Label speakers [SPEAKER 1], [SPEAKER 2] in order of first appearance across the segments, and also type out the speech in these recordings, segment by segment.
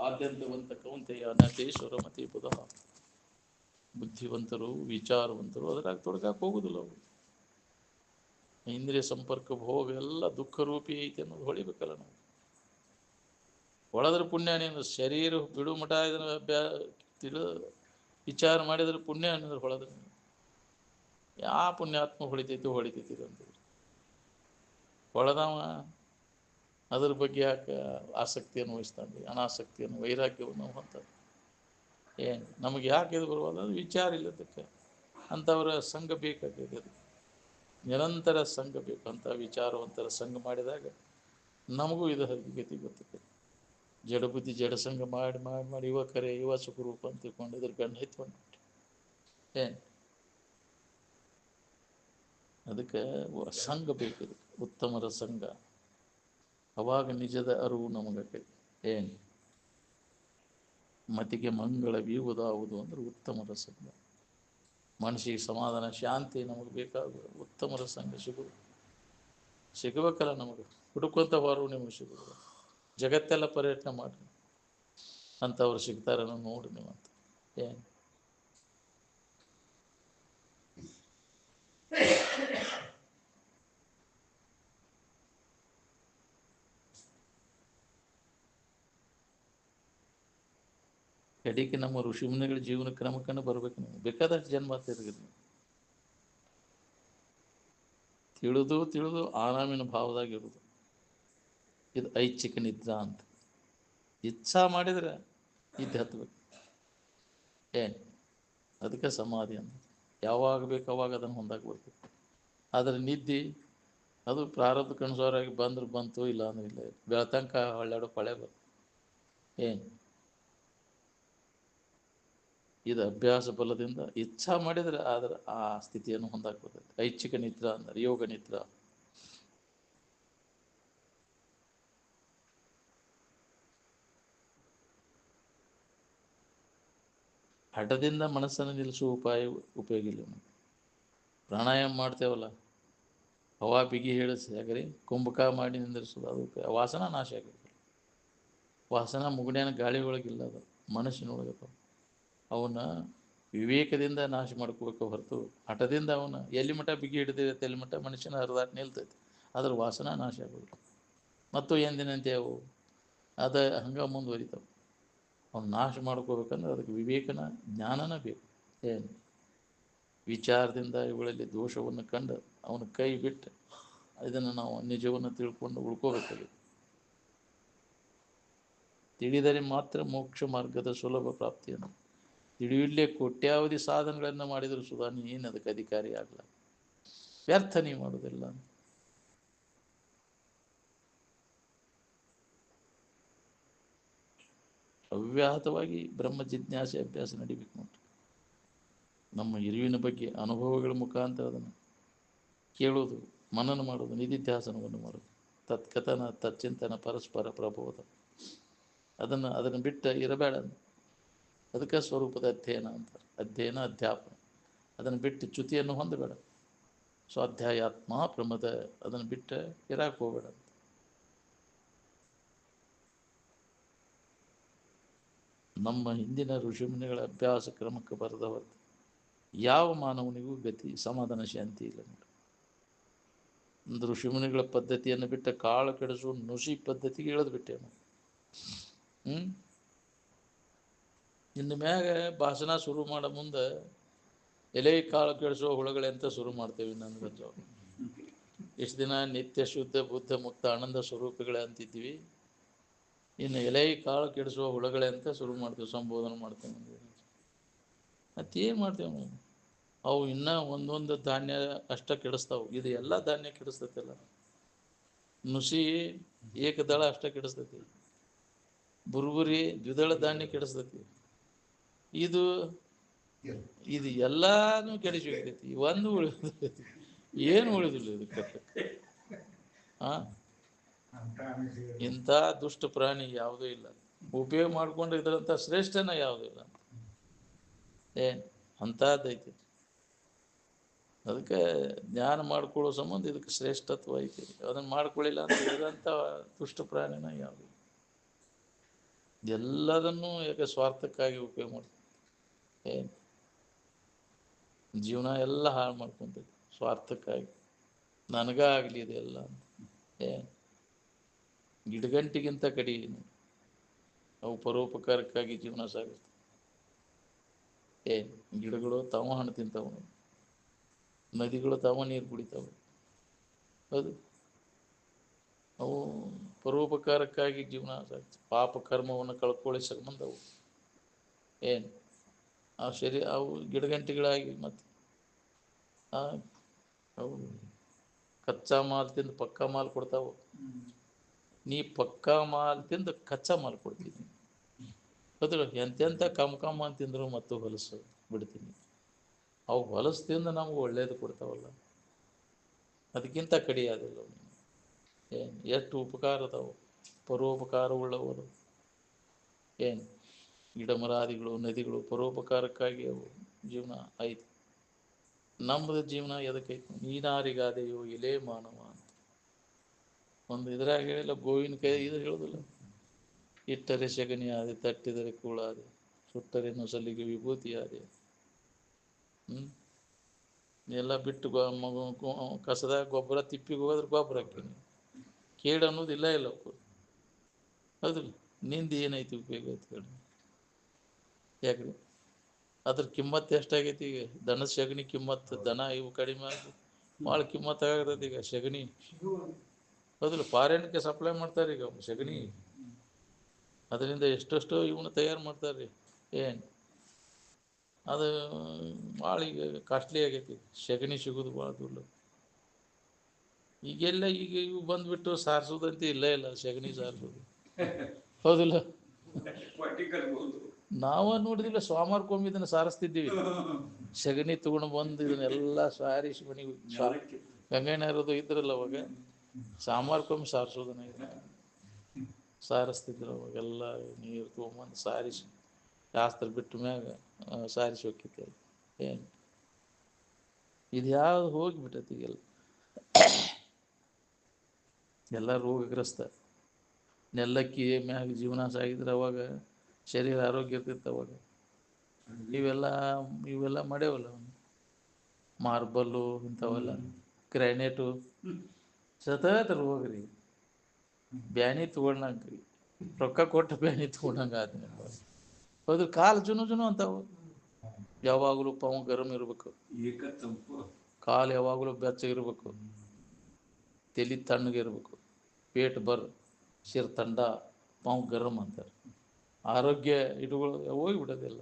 [SPEAKER 1] ಆದ್ಯಂತವಂತ ಕೌಂತೆಯ ನಟೇಶ್ವರ ಮತಿ ಬುಧಃ. ಬುದ್ಧಿವಂತರು ವಿಚಾರವಂತರು ಅದರಾಗ ತೊಡಗಾಕ ಹೋಗುದಿಲ್ಲ ಅವರು. ಇಂದ್ರಿಯ ಸಂಪರ್ಕ ಭೋಗ ಎಲ್ಲ ದುಃಖ ರೂಪಿ ಐತೆ ಅನ್ನೋದು ಹೊಳಿಬೇಕಲ್ಲ ನಾವು. ಹೊಳೆದ್ರೆ ಪುಣ್ಯ ನೀನು ಶರೀರ ಬಿಡು ಮಠ ಇದನ್ನ ವಿಚಾರ ಮಾಡಿದ್ರೆ ಪುಣ್ಯ ಅನ್ನೋದ್ರೆ ಹೊಳೆದ್ರೆ ಯಾ ಪುಣ್ಯಾತ್ಮ ಹೊಳಿತೈತಿ ಅಂತ ಹೊಳೆದವ ಅದ್ರ ಬಗ್ಗೆ ಯಾಕೆ ಆಸಕ್ತಿಯನ್ನು ವಹಿಸ್ತಾನೆ, ಅನಾಸಕ್ತಿಯನ್ನು ವೈರಾಗ್ಯವನ್ನು ಹೊಂತಾರೆ. ಏನು ನಮಗೆ ಯಾಕೆ ಇದು ಬರುವಲ್ಲ, ಅದು ವಿಚಾರ ಇಲ್ಲದಕ್ಕೆ. ಅಂಥವರ ಸಂಘ ಬೇಕಾಗಿದೆ, ಅದು ನಿರಂತರ ಸಂಘ ಬೇಕು. ಅಂತ ವಿಚಾರವಂತರ ಸಂಘ ಮಾಡಿದಾಗ ನಮಗೂ ಇದು ಗತಿ ಗೊತ್ತಿದೆ. ಜಡಬುದ್ಧಿ ಜಡಸಂಗ ಮಾಡಿ ಮಾಡಿ ಮಾಡಿ ಇವ ಕರೆ ಇವ ಸುಖರೂಪ ಅಂತ ತಿಳ್ಕೊಂಡು ಇದ್ರ ಗಂಡು ಹೈತ್ಕೊಂಡ್ಬಿಟ್ಟು ಏನು ಅದಕ್ಕೆ ಸಂಘ ಬೇಕಿದೆ, ಉತ್ತಮರ ಸಂಘ. ಅವಾಗ ನಿಜದ ಅರಿವು ನಮಗೈತಿ. ಏನು ಮತಿಗೆ ಮಂಗಳವೀವುದಾವುದು ಅಂದ್ರೆ ಉತ್ತಮರ ಸಂಘ. ಮನಸ್ಸಿಗೆ ಸಮಾಧಾನ ಶಾಂತಿ ನಮಗೆ ಬೇಕಾಗುವುದು ಉತ್ತಮರ ಸಂಘ ಸಿಗಬೇಕಲ್ಲ ನಮಗೆ. ಹುಡುಕೊಂತ ಹೊರವು ನಿಮಗೆ ಸಿಗುವುದು. ಜಗತ್ತೆಲ್ಲ ಪರ್ಯಟನೆ ಮಾಡ್ರಿ, ಅಂಥವ್ರು ಸಿಗ್ತಾರೆ ನೋಡ್ರಿ ನೀವು ಅಂತ. ಏನು ಕಡೆಗೆ ನಮ್ಮ ಋಷಿಮುನಿಗಳ ಜೀವನ ಕ್ರಮಕ್ಕನ್ನು ಬರ್ಬೇಕು. ನೀವು ಬೇಕಾದಷ್ಟು ಜನ್ಮ ತಿರುಗಿರಿ, ತಿಳಿದು ಆರಾಮಿನ ಭಾವದಾಗಿರುವುದು. ಇದು ಐಚ್ಛಿಕ ನಿದ್ರಾ ಅಂತ. ಇಚ್ಛಾ ಮಾಡಿದ್ರೆ ಇದ್ದು ಹತ್ಬೇಕು. ಏನು ಅದಕ್ಕೆ ಸಮಾಧಿ ಅಂತ. ಯಾವಾಗ ಬೇಕು ಅವಾಗ ಅದನ್ನು ಹೊಂದಾಗಿ ಬರ್ಬೇಕು. ಆದರೆ ನಿದ್ದೆ ಅದು ಪ್ರಾರಬ್ಧ ಕಣ್ಸೋರಾಗಿ ಬಂದ್ರೆ ಬಂತು, ಇಲ್ಲ ಅಂದ್ರೆ ಇಲ್ಲ. ಬೆಳತಂಕ ಹೊಳ್ಳೆರಡು ಪಳೆ ಬಂತು. ಏನು ಇದು ಅಭ್ಯಾಸ ಬಲದಿಂದ ಇಚ್ಛಾ ಮಾಡಿದರೆ ಆದರೆ ಆ ಸ್ಥಿತಿಯನ್ನು ಹೊಂದಾಕ್ ಬರ್ತೈತೆ. ಐಚ್ಛಿಕ ನಿದ್ರಾ ಅಂದ್ರೆ ಯೋಗ ನಿದ್ರಾ. ಹಠದಿಂದ ಮನಸ್ಸನ್ನು ನಿಲ್ಲಿಸುವ ಉಪಯೋಗ ಇಲ್ಲ. ಪ್ರಾಣಾಯಾಮ ಮಾಡ್ತೇವಲ್ಲ, ಹವಾ ಬಿಗಿ ಹೇಳಿಸಿ ಯಾಕ್ರಿ ಕುಂಭಕ ಮಾಡಿ ನಿಂದಿರಿಸೋದು, ಅದಕ್ಕೆ ವಾಸನ ನಾಶ ಆಗಿರ್ತದೆ. ವಾಸನ ಮುಗುಡ್ಯಾನ ಗಾಳಿ ಒಳಗಿಲ್ಲ, ಅದು ಮನಸ್ಸಿನೊಳಗದ. ಅವನ್ನ ವಿವೇಕದಿಂದ ನಾಶ ಮಾಡ್ಕೋಬೇಕು ಹೊರತು ಹಠದಿಂದ ಅವನು ಎಲ್ಲಿ ಮಠ ಬಿಗಿ ಹಿಡಿದೈತೆ ಎಲ್ಲಿ ಮಠ ಮನುಷ್ಯನ ಹರಿದಾಟ ನಿಲ್ತೈತೆ. ಅದ್ರ ವಾಸನ ನಾಶ ಆಗೋದು. ಮತ್ತು ಎಂದಿನಂತೆ ಅವು ಅದು ಹಂಗೆ ಮುಂದುವರಿತಾವೆ. ಅವ್ನು ನಾಶ ಮಾಡ್ಕೋಬೇಕಂದ್ರೆ ಅದಕ್ಕೆ ವಿವೇಕನ ಜ್ಞಾನನ ಬೇಕು. ಏನು ವಿಚಾರದಿಂದ ಇವುಗಳಲ್ಲಿ ದೋಷವನ್ನು ಕಂಡು ಅವನ ಕೈ ಬಿಟ್ಟು ಇದನ್ನು ನಾವು ನಿಜವನ್ನು ತಿಳ್ಕೊಂಡು ಉಳ್ಕೋಬೇಕಾಗಿದೆ. ತಿಳಿದರೆ ಮಾತ್ರ ಮೋಕ್ಷ ಮಾರ್ಗದ ಸುಲಭ ಪ್ರಾಪ್ತಿಯನ್ನು. ತಿಳಿಯಲೇ ಕೋಟ್ಯಾವಧಿ ಸಾಧನೆಗಳನ್ನು ಮಾಡಿದರೂ ಸುಧಾ ನೀನು ಅದಕ್ಕೆ ಅಧಿಕಾರಿ ಆಗಲ್ಲ, ವ್ಯರ್ಥ ನೀವು ಮಾಡೋದಿಲ್ಲ. ಅವ್ಯಾಹತವಾಗಿ ಬ್ರಹ್ಮ ಜಿಜ್ಞಾಸೆ ಅಭ್ಯಾಸ ನಡಿಬೇಕು ನೋಡ್ರಿ. ನಮ್ಮ ಇರುವಿನ ಬಗ್ಗೆ ಅನುಭವಗಳ ಮುಖಾಂತರ ಅದನ್ನು ಕೇಳೋದು, ಮನನ ಮಾಡೋದು, ನಿಧಿಧ್ಯಾಸನವನ್ನು ಮಾಡೋದು, ತತ್ಕಥನ ತಚ್ಚಿಂತನ ಪರಸ್ಪರ ಪ್ರಬೋಧ. ಅದನ್ನು ಬಿಟ್ಟು ಇರಬೇಡ. ಅದಕ್ಕೆ ಸ್ವರೂಪದ ಅಧ್ಯಯನ ಅಂತಾರೆ. ಅಧ್ಯಯನ ಅಧ್ಯಾಪನ. ಅದನ್ನು ಬಿಟ್ಟು ಚ್ಯುತಿಯನ್ನು ಹೊಂದಬೇಡ. ಸ್ವಾಧ್ಯಾಯಾತ್ಮ ಪ್ರಮದ ಅದನ್ನು ಬಿಟ್ಟು ಇರಾಕ್ ಹೋಗಬೇಡ. ನಮ್ಮ ಹಿಂದಿನ ಋಷಿಮುನಿಗಳ ಅಭ್ಯಾಸ ಕ್ರಮಕ್ಕೆ ಬರದ ಹೊರತು ಯಾವ ಮಾನವನಿಗೂ ಗತಿ ಸಮಾಧಾನ ಶಾಂತಿ ಇಲ್ಲ ನೋಡಿ. ಒಂದು ಋಷಿಮುನಿಗಳ ಪದ್ಧತಿಯನ್ನು ಬಿಟ್ಟ ಕಾಳು ಕೆಡಿಸುವ ನುಸಿ ಪದ್ಧತಿಗೆ ಇಳಿದು ಬಿಟ್ಟೇನು. ಇನ್ನು ಮ್ಯಾಗ ಭಾಷಣ ಶುರು ಮಾಡೋ ಮುಂದೆ ಎಲೆ ಕಾಳು ಕೆಡಿಸುವ ಹುಳುಗಳೆಂತ ಶುರು ಮಾಡ್ತೇವೆ. ನನಗಂತ ಇಷ್ಟು ದಿನ ನಿತ್ಯ ಶುದ್ಧ ಬುದ್ಧ ಮುಕ್ತ ಆನಂದ ಸ್ವರೂಪಗಳೇ ಅಂತಿದ್ವಿ. ಇನ್ನು ಎಲೆ ಕಾಳು ಕೆಡಿಸುವ ಹುಳುಗಳೇ ಅಂತ ಶುರು ಮಾಡ್ತೇವೆ, ಸಂಬೋಧನೆ ಮಾಡ್ತೇವೆ. ಮತ್ತೇನು ಮಾಡ್ತೇವೆ ನಾವು? ಅವು ಇನ್ನೂ ಒಂದೊಂದು ಧಾನ್ಯ ಅಷ್ಟ ಕೆಡಿಸ್ತಾವೆ. ಇದು ಎಲ್ಲ ಧಾನ್ಯ ಕೆಡಿಸ್ತೈತಿಲ್ಲ. ನುಸಿ ಏಕದಳ ಅಷ್ಟ ಕೆಡಿಸ್ತೈತಿ, ಬುರುಬುರಿ ದ್ವಿದಳ ಧಾನ್ಯ ಕೆಡಿಸ್ತೈತಿ. ಇದು ಎಲ್ಲಾನು ಕೆಡಿಸಿ ಹೋಗ್ತೈತಿ. ಒಂದು ಉಳಿದೈತಿ, ಏನು ಉಳಿದಿಲ್ಲ ಇದಕ್ಕೆ. ಇಂಥ ದುಷ್ಟ ಪ್ರಾಣಿ ಯಾವುದೂ ಇಲ್ಲ. ಉಪಯೋಗ ಮಾಡ್ಕೊಂಡು ಇದರಂಥ ಶ್ರೇಷ್ಠನ ಯಾವುದೂ ಇಲ್ಲ. ಏನು ಅಂಥದ್ದೈತಿ. ಅದಕ್ಕೆ ಜ್ಞಾನ ಮಾಡ್ಕೊಳ್ಳೋ ಸಂಬಂಧ ಇದಕ್ಕೆ ಶ್ರೇಷ್ಠತ್ವ ಐತಿ. ಅದನ್ನು ಮಾಡ್ಕೊಳ್ಳಿಲ್ಲ ಅಂತ ಇರೋಂಥ ದುಷ್ಟ ಪ್ರಾಣಿನ ಯಾವುದು. ಎಲ್ಲದನ್ನೂ ಯಾಕೆ ಸ್ವಾರ್ಥಕ್ಕಾಗಿ ಉಪಯೋಗ ಮಾಡ್ತೀವಿ. ಏನು ಜೀವನ ಎಲ್ಲ ಹಾಳು ಮಾಡ್ಕೊಂತೀವಿ ಸ್ವಾರ್ಥಕ್ಕಾಗಿ, ನನಗಾಗಲಿ ಇದೆಲ್ಲ ಅಂತ. ಏನು ಗಿಡಗಂಟಿಗಿಂತ ಕಡಿ ಅವು ಪರೋಪಕಾರಕ್ಕಾಗಿ ಜೀವನ ಸಾಗಿಸ್ತವೆ. ಏನು ಗಿಡಗಳು ತಾವ ಹಣ್ಣು ತಿಂತಾವ, ನದಿಗಳು ತಾವ ನೀರು ಕುಡಿತಾವೆ. ಅದು ಅವು ಪರೋಪಕಾರಕ್ಕಾಗಿ ಜೀವನ ಸಾಗಿಸ್ತವೆ. ಪಾಪ ಕರ್ಮವನ್ನು ಕಳ್ಕೊಳ್ಳಿ ಸಂಬಂಧ ಅವು ಏನು ಆ ಅವು ಗಿಡಗಂಟಿಗಳಾಗಿ ಮತ್ತೆ ಅವು ಕಚ್ಚಾ ಮಾಲ್ ತಿಂದು ಪಕ್ಕಾ ಮಾಲ್ ಕೊಡ್ತಾವು. ನೀ ಪಕ್ಕಾ ಮಾಲ್ ತಿಂದು ಕಚ್ಚಾ ಮಾಲ್ ಕೊಡ್ತೀನಿ. ಹೌದು, ಎಂತೆಂಥ ಕಮ್ ಅಂತ ತಿಂದ್ರು ಮತ್ತು ಹೊಲಸು ಬಿಡ್ತೀನಿ. ಅವು ಹೊಲಸು ತಿಂದು ನಮ್ಗೆ ಒಳ್ಳೇದು ಕೊಡ್ತಾವಲ್ಲ, ಅದಕ್ಕಿಂತ ಕಡಿಯಾದಿಲ್ಲ. ಏನು ಎಷ್ಟು ಉಪಕಾರ ಅದಾವು, ಪರೋಪಕಾರವುಳ್ಳವರು. ಏನು ಗಿಡ ಮರಾದಿಗಳು, ನದಿಗಳು ಪರೋಪಕಾರಕ್ಕಾಗಿ ಅವು ಜೀವನ ಐತಿ. ನಮ್ಮದು ಜೀವನ ಎದಕ್ಕೈತಿ? ನೀನಾರಿಗಾದೆಯೋ ಇಲೇ ಮಾನವ ಅಂತ ಒಂದು ಇದ್ರಾಗ ಹೇಳಿಲ್ಲ, ಗೋವಿನ ಕೈ ಇದು ಹೇಳೋದಿಲ್ಲ. ಇಟ್ಟರೆ ಸಗಣಿ ಆದೆ, ತಟ್ಟಿದರೆ ಕೂಳಾದೆ, ಸುಟ್ಟರೆ ನೊಸಲಿಗೆ ವಿಭೂತಿ ಆದೆ. ಎಲ್ಲ ಬಿಟ್ಟು ಕಸದಾಗ ಗೊಬ್ಬರ ತಿಪ್ಪಿಗೆ ಹೋದ್ರೆ ಗೊಬ್ಬರ ಹಾಕ್ತೀನಿ. ಕೇಡು ಅನ್ನೋದು ಇಲ್ಲ ಹೌದಿಲ್ಲ. ನಿಂದು ಏನೈತಿ ಉಪಯೋಗ ಐತಿ ಹೇಳಿ? ಯಾಕ್ರಿ ಅದ್ರ ಕಿಮ್ಮತ್ತು ಎಷ್ಟಾಗೈತಿ ಈಗ? ದನದ ಸಗಣಿ ಕಿಮ್ಮತ್ತು, ದನ ಇವು ಕಡಿಮೆ ಆಗಿ ಭಾಳ ಕಿಮ್ಮತ್ತು ಆಗತೈತಿ ಈಗ ಸಗಣಿ. ಹೌದಿಲ್ಲ, ಫಾರಿನ್ಗೆ ಸಪ್ಲೈ ಮಾಡ್ತಾರೆ ಈಗ ಸಗಣಿ. ಅದರಿಂದ ಎಷ್ಟೆಷ್ಟೋ ಇವನ್ನ ತಯಾರು ಮಾಡ್ತಾರೆ. ಏನು ಅದು ಭಾಳ ಈಗ ಕಾಸ್ಟ್ಲಿ ಆಗೈತಿ. ಸಗಣಿ ಸಿಗೋದು ಭಾಳ ದುರ್ಲ. ಈಗೆಲ್ಲ ಈಗ ಇವು ಬಂದ್ಬಿಟ್ಟು ಸಾರಿಸೋದಂತ ಇಲ್ಲ ಸಗಣಿ ಸಾರಿಸೋದು. ಹೌದಿಲ್ಲ, ನಾವ ನೋಡಿದಿಲ್ಲ, ಸ್ವಾಮಾರ್ಕೊಮ್ಮೆ ಇದನ್ನು ಸಾರಿಸ್ತಿದ್ದೀವಿ. ಸಗಣಿ ತಗೊಂಡು ಬಂದು ಇದನ್ನೆಲ್ಲ ಸಾರಿಸಿ ಮನೆಗೆ ಗಂಗಣ್ಣರದು ಇದ್ರಲ್ಲ ಅವಾಗ ಸಾಮಾರ್ಕೊಮ್ಮೆ ಸಾರಿಸೋದನ್ನ ಸಾರಿಸ್ತಿದ್ರು. ಅವಾಗೆಲ್ಲ ನೀರು ತೊಗೊಂಬಂದು ಸಾರಿಸಿ ಶಾಸ್ತ್ರ ಬಿಟ್ಟ ಮ್ಯಾಗ ಸಾರಿಸಿ ಹೋಗ್ತಿತ್ತು. ಏನು ಇದು ಯಾವ್ದು ಹೋಗಿಬಿಟ್ಟೈತಿ ಈಗೆಲ್ಲ. ಎಲ್ಲ ರೋಗಗ್ರಸ್ತ. ನೆಲ್ಲಕ್ಕಿ ಮ್ಯಾಗ ಜೀವನ ಸಾಗಿದ್ರೆ ಅವಾಗ ಶರೀರ ಆರೋಗ್ಯ ಇರ್ತಿತ್ತು. ಅವಾಗ ಇವೆಲ್ಲ ಮಾಡ್ಯಾವಲ್ಲ, ಮಾರ್ಬಲ್ಲು ಇಂಥವೆಲ್ಲ, ಗ್ರ್ಯಾನೇಟು, ಸತತ ರೋಗ ರೀ. ಬ್ಯಾನಿ ತಗೊಂಡಂಗೆ ರೊಕ್ಕ ಕೊಟ್ಟು ಬ್ಯಾನಿ ತಗೊಂಡಂಗೆ ಆದ್ಮೇಲೆ ಹೌದು. ಕಾಲು ಜುನು ಅಂತಾವು. ಯಾವಾಗಲೂ ಪಾವು ಗರಂ ಇರಬೇಕು, ಕಾಲು ಯಾವಾಗಲೂ ಬೆಚ್ಚಗಿರ್ಬೇಕು, ತಲೆ ತಣ್ಣಗಿರ್ಬೇಕು, ಪೇಟ್ ಶಿರ್ ತಂಡ, ಪಾವು ಗರಂ ಅಂತಾರೆ. ಆರೋಗ್ಯ ಇಟ್ಕೊಳ್ಳೋದು ಹೋಗಿಬಿಡೋದಿಲ್ಲ.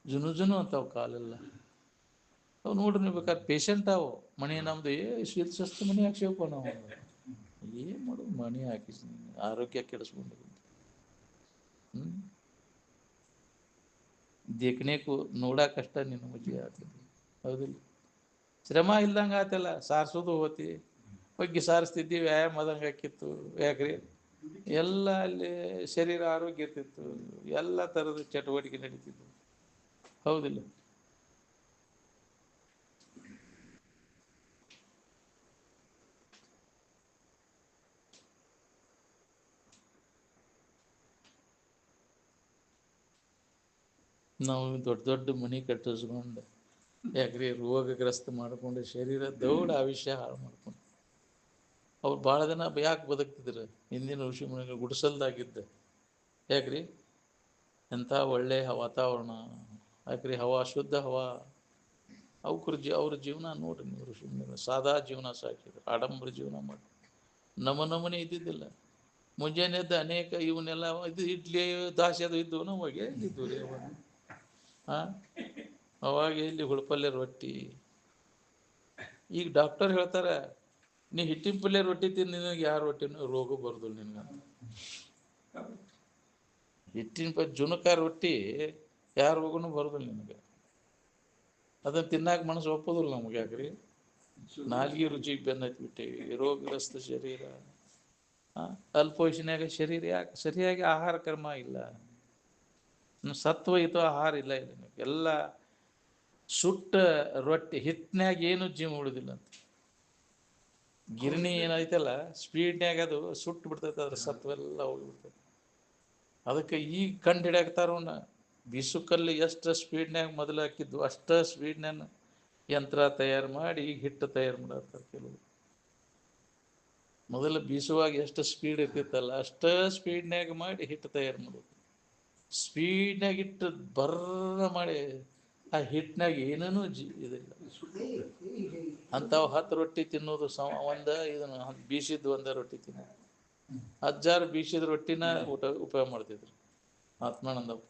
[SPEAKER 1] ಜುನು ಅಂತಾವು ಕಾಲೆಲ್ಲ. ಅವು ನೋಡ್ರಿ, ನೀವು ಬೇಕಾದ್ರೆ ಪೇಷಂಟ್ ಅವು ಮಣಿ ನಮ್ದು ಶಿಸ್ತು ಮಣಿ ಹಾಕ್ಸಿವಪ್ಪ ನಾವು. ಏನು ಮಾಡೋದು, ಮಣಿ ಹಾಕಿಸಿ ಆರೋಗ್ಯ ಕೆಡಿಸ್ಕೊಂಡು ದೇಖನೇಕು ನೋಡಕ್ಕಷ್ಟ ನಿನ್ನ ಮಜ್ಜಿ ಆಗ್ತದೆ. ಹೌದಿಲ್ಲ, ಶ್ರಮ ಇಲ್ದಂಗೆ ಆತಲ್ಲ. ಸಾರಿಸೋದು ಹೋತಿ ಬಗ್ಗೆ ಸಾರಿಸ್ತಿದ್ವಿ, ವ್ಯಾಯಾಮ ಆದಂಗೆ ಹಾಕಿತ್ತು. ಯಾಕ್ರಿ ಎಲ್ಲ ಅಲ್ಲಿ ಶರೀರ ಆರೋಗ್ಯ ಇರ್ತಿತ್ತು, ಎಲ್ಲ ಥರದ ಚಟುವಟಿಕೆ ನಡೀತಿತ್ತು. ಹೌದಿಲ್ಲ, ನಾವು ದೊಡ್ಡ ಮನೆ ಕಟ್ಟಿಸ್ಕೊಂಡು ಯಾಕ್ರಿ ರೋಗಗ್ರಸ್ತ ಮಾಡ್ಕೊಂಡು ಶರೀರ ದೌಡ ಆವಿಷ್ಯ ಹಾಳು ಮಾಡ್ಕೊಂಡು ಅವ್ರು ಭಾಳ ದಿನ ಯಾಕೆ ಬದುಕ್ತಿದ್ರು? ಹಿಂದಿನ ಋಷಿ ಮುನಿಗಳು ಗುಡಿಸಲ್ದಾಗಿದ್ದ. ಯಾಕ್ರಿ ಎಂಥ ಒಳ್ಳೆ ವಾತಾವರಣ, ಯಾಕ್ರಿ ಹವಾ, ಶುದ್ಧ ಹವಾ. ಅವ್ರ ಜೀವನ ನೋಡ್ರಿ ನೀವು. ಋಷಿ ಮುನಿಗಳು ಸಾದಾ ಜೀವನ ಸಾಕಿದ್ರು, ಆಡಂಬರ ಜೀವನ ಮಾಡಿ ನಮನೆ ಇದ್ದಿದ್ದಿಲ್ಲ. ಮುಂಜಾನೆ ಎದ್ದು ಅನೇಕ ಇವನ್ನೆಲ್ಲ ಇದು ಇಡ್ಲಿ ದಾಸಿ ಅದು ಇದ್ದವು. ಅವಾಗ ಎಲ್ಲಿದ್ದು ರೀ ಅವಾಗ? ಅವಾಗ ಎಲ್ಲಿ ಹುಳಪಲ್ಯ ರೊಟ್ಟಿ? ಈಗ ಡಾಕ್ಟರ್ ಹೇಳ್ತಾರೆ, ನೀ ಹಿಟ್ಟಿನ ಪಲ್ಯ ರೊಟ್ಟಿ ತಿಂದು ನಿನಗೆ ಯಾವ ರೊಟ್ಟಿನೂ ರೋಗ ಬರೋದಿಲ್ಲ ನಿನಗಂತ. ಹಿಟ್ಟಿನ ಜುನಕ ರೊಟ್ಟಿ ಯಾವ ರೋಗನೂ ಬರೋದಿಲ್ಲ ನಿನಗೆ. ಅದನ್ನು ತಿನ್ನಾಕ ಮನಸ್ಸು ಒಪ್ಪೋದಿಲ್ಲ ನಮ್ಗೆ. ಯಾಕ್ರಿ ನಾಲ್ಗೆ ರುಚಿಗೆ ಬೆನ್ನ ಹತ್ಬಿಟ್ಟೇವಿ. ರೋಗಗ್ರಸ್ತ ಶರೀರ, ಅಲ್ಪವಯಸ್ಸಿನಾಗ ಶರೀರ. ಯಾಕೆ ಸರಿಯಾಗಿ ಆಹಾರ ಕ್ರಮ ಇಲ್ಲ, ಸತ್ವಯುತ ಆಹಾರ ಇಲ್ಲ. ಎಲ್ಲ ಸುಟ್ಟ ರೊಟ್ಟಿ, ಹಿಟ್ಟಿನಾಗ ಏನು ಜೀವ ಉಳಿದಿಲ್ಲ ಅಂತ. ಗಿರಣಿ ಏನೈತಲ್ಲ ಸ್ಪೀಡ್ನ್ಯಾಗ ಅದು ಸುಟ್ಟು ಬಿಡ್ತೈತೆ, ಅದ್ರ ಸತ್ವ ಎಲ್ಲ ಹೋಗಿಬಿಡ್ತೈತೆ. ಅದಕ್ಕೆ ಈಗ ಕಂಡು ಹಿಡಿಯಾಕ್ತಾರವನ್ನ. ಬೀಸುಕಲ್ಲು ಎಷ್ಟು ಸ್ಪೀಡ್ನ್ಯಾಗ ಮೊದಲು ಹಾಕಿದ್ದು ಅಷ್ಟು ಸ್ಪೀಡ್ನ್ಯಾಗ ಯಂತ್ರ ತಯಾರು ಮಾಡಿ ಈಗ ಹಿಟ್ಟು ತಯಾರು ಮಾಡತ್ತಾರೆ ಕೆಲವು. ಮೊದಲು ಬೀಸುವಾಗ ಎಷ್ಟು ಸ್ಪೀಡ್ ಇರ್ತಿತ್ತಲ್ಲ ಅಷ್ಟು ಸ್ಪೀಡ್ನ್ಯಾಗ ಮಾಡಿ ಹಿಟ್ಟು ತಯಾರು ಮಾಡೋದು. ಸ್ಪೀಡ್ನಾಗ ಇಟ್ಟು ಬರ್ರ ಮಾಡಿ ಆ ಹಿಟ್ಟಿನಾಗ ಏನೇನೂ ಇದಿಲ್ಲ. ಅಂಥವು 10 ರೊಟ್ಟಿ ತಿನ್ನೋದು ಇದನ್ನು ಬೀಸಿದ್ದು ಒಂದೇ ರೊಟ್ಟಿ ತಿನ್ನೋದು. 1000 ಬೀಸಿದ ರೊಟ್ಟಿನ ಉಪಯೋಗ ಮಾಡ್ತಿದ್ರು ಆತ್ಮಾನಂದಪ್ಪ.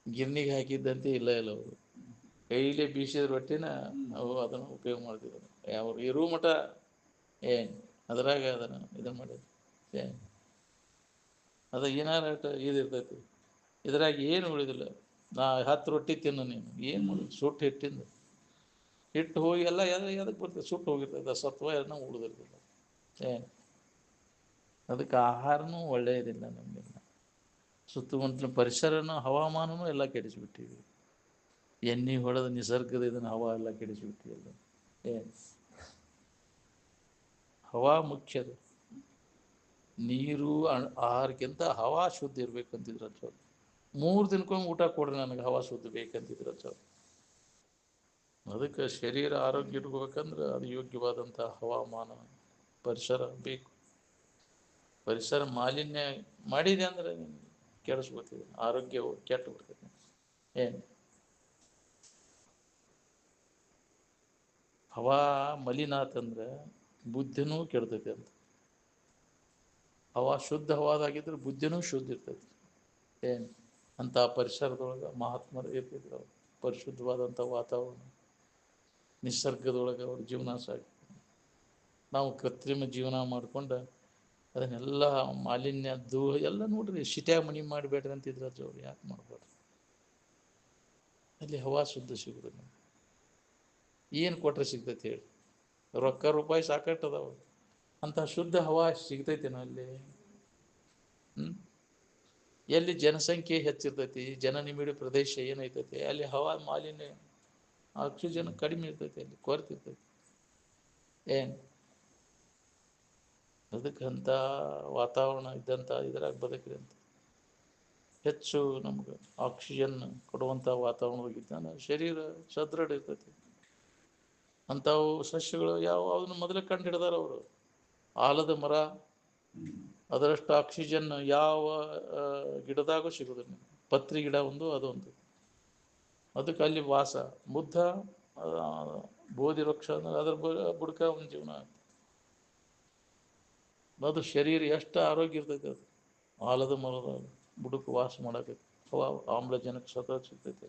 [SPEAKER 1] ಗಿರ್ನಿಗೆ ಹಾಕಿದ್ದಂತೆ ಇಲ್ಲ ಅವರು ಕೈಲೇ ಬೀಸಿದ ರೊಟ್ಟಿನ ಅವು ಅದನ್ನು ಉಪಯೋಗ ಮಾಡ್ತಿದ್ರು. ಯಾವ ಇರು ಮಠ ಏನು ಅದ್ರಾಗ ಅದನ್ನು ಇದನ್ನು ಮಾಡಿದ್ರು. ಅದು ಏನಾರ ಇದಿರ್ತೈತಿ. ಇದ್ರಾಗ ಏನು ಉಳಿದಿಲ್ಲ. 10 ರೊಟ್ಟಿ ತಿನ್ನು ನೀನು ಏನು ಮಾಡೋದು. ಸುಟ್ಟು ಹಿಟ್ಟು ಹೋಗಿ ಎಲ್ಲ ಎದಕ್ಕೆ ಬರ್ತದೆ, ಸುಟ್ಟು ಹೋಗಿರ್ತದೆ. ಸತ್ವ ಏನೋ ಉಳಿದಿರ್ತಿಲ್ಲ. ಅದಕ್ಕೆ ಆಹಾರನೂ ಒಳ್ಳೆಯದಿಲ್ಲ ನಮಗೆಲ್ಲ. ಸುತ್ತಮುತ್ತಲಿನ ಪರಿಸರನೂ ಹವಾಮಾನನೂ ಎಲ್ಲ ಕೆಡಿಸಿಬಿಟ್ಟಿವಿ. ಎಣ್ಣೆ ಹೊಡೆದ ನಿಸರ್ಗದ ಇದನ್ನು ಹವಾ ಎಲ್ಲ ಕೆಡಿಸಿಬಿಟ್ಟಿಲ್ಲ. ಹವಾ ಮುಖ್ಯದ. ನೀರು ಆಹಾರಕ್ಕಿಂತ ಹವಾ ಶುದ್ಧ ಇರ್ಬೇಕಂತಿದ್ರು ಅಂತ. 3 ದಿನಕ್ಕೊಮ್ಮೆ ಊಟ ಕೊಡ್ರಿ ನನಗೆ ಹವಾ ಶುದ್ಧ ಬೇಕಂತಿದ್ರು ಅಂತ. ಅದಕ್ಕೆ ಶರೀರ ಆರೋಗ್ಯ ಇಟ್ಕೋಬೇಕಂದ್ರೆ ಅದು ಯೋಗ್ಯವಾದಂಥ ಹವಾಮಾನ ಪರಿಸರ ಬೇಕು. ಪರಿಸರ ಮಾಲಿನ್ಯ ಮಾಡಿದೆ ಅಂದ್ರೆ ಕೆಡಿಸ್ಕೊತೀವಿ, ಆರೋಗ್ಯ ಕೆಟ್ಟು ಬಿಡ್ತೈತಿ. ಹವಾ ಮಲಿನ ಆತಂದ್ರೆ ಬುದ್ಧಿನೂ ಕೆಡ್ತೈತಿ ಅಂತ. ಹವಾ ಶುದ್ಧ ಹವಾದಾಗಿದ್ರೆ ಬುದ್ಧಿನೂ ಶುದ್ಧ ಇರ್ತೈತಿ. ಅಂತ ಪರಿಸರದೊಳಗೆ ಮಹಾತ್ಮರು ಇರ್ತಿದ್ರು. ಪರಿಶುದ್ಧವಾದಂಥ ವಾತಾವರಣ ನಿಸರ್ಗದೊಳಗೆ ಅವ್ರ ಜೀವನ ಸಾಗಿ. ನಾವು ಕೃತ್ರಿಮ ಜೀವನ ಮಾಡ್ಕೊಂಡು ಅದನ್ನೆಲ್ಲ ಮಾಲಿನ್ಯ ಎಲ್ಲ ನೋಡ್ರಿ. ಸಿಟ್ಯಾಗ ಮನೆ ಮಾಡಿಬೇಡ್ರಿ ಅಂತಿದ್ರು ಅವ್ರು. ಯಾಕೆ ಮಾಡ್ಬೇಡ್ರಿ? ಅಲ್ಲಿ ಹವಾ ಶುದ್ಧ ಸಿಗುದಿಲ್ಲ. ಏನು ಕೊಟ್ರೆ ಸಿಗ್ತೈತಿ ಹೇಳಿ? ರೊಕ್ಕ ರೂಪಾಯಿ ಸಾಕಷ್ಟು ಅದಾವ. ಅಂತ ಶುದ್ಧ ಹವಾ ಸಿಗ್ತೈತೇನೋ ಅಲ್ಲಿ? ಎಲ್ಲಿ ಜನಸಂಖ್ಯೆ ಹೆಚ್ಚಿರ್ತೈತಿ, ಜನನಿಬಿಡ ಪ್ರದೇಶ ಏನೈತೈತಿ ಅಲ್ಲಿ ಹವಾ ಮಾಲಿನ್ಯ, ಆಕ್ಸಿಜನ್ ಕಡಿಮೆ ಇರ್ತೈತಿ, ಅಲ್ಲಿ ಕೊರತೆ ಇರ್ತೈತಿ. ಅದಕ್ಕಂಥ ವಾತಾವರಣ ಇದ್ದಂಥ ಇದ್ರಾಗ ಬದುಕ್ರಿ ಅಂತ. ಹೆಚ್ಚು ನಮ್ಗೆ ಆಕ್ಸಿಜನ್ ಕೊಡುವಂಥ ವಾತಾವರಣವಾಗಿದ್ದಾನೆ ಶರೀರ ಸದೃಢ ಇರ್ತೈತಿ. ಅಂಥವು ಸಸ್ಯಗಳು ಅದನ್ನು ಮೊದಲೇ ಕಂಡು ಹಿಡ್ದಾರ ಅವರು. ಆಲದ ಮರ ಅದರಷ್ಟು ಆಕ್ಸಿಜನ್ ಯಾವ ಗಿಡದಾಗೂ ಸಿಗೋದಿಲ್ಲ. ಪತ್ರಿ ಗಿಡ ಒಂದು ಅದೊಂದು. ಅದಕ್ಕೆ ಅಲ್ಲಿ ವಾಸ. ಬುದ್ಧ ಬೋಧಿ ವೃಕ್ಷ ಅಂದ್ರೆ ಅದ್ರ ಬುಡಕ ಒಂದು ಜೀವನ. ಅದು ಶರೀರ ಎಷ್ಟು ಆರೋಗ್ಯ ಇರ್ತೈತೆ. ಅದು ಆಲದ ಮರದ ಬುಡಕ್ಕೆ ವಾಸ ಮಾಡಕೈತಿ. ಆಮ್ಲಜನಕ ಸತತ ಸಿಗ್ತೈತೆ.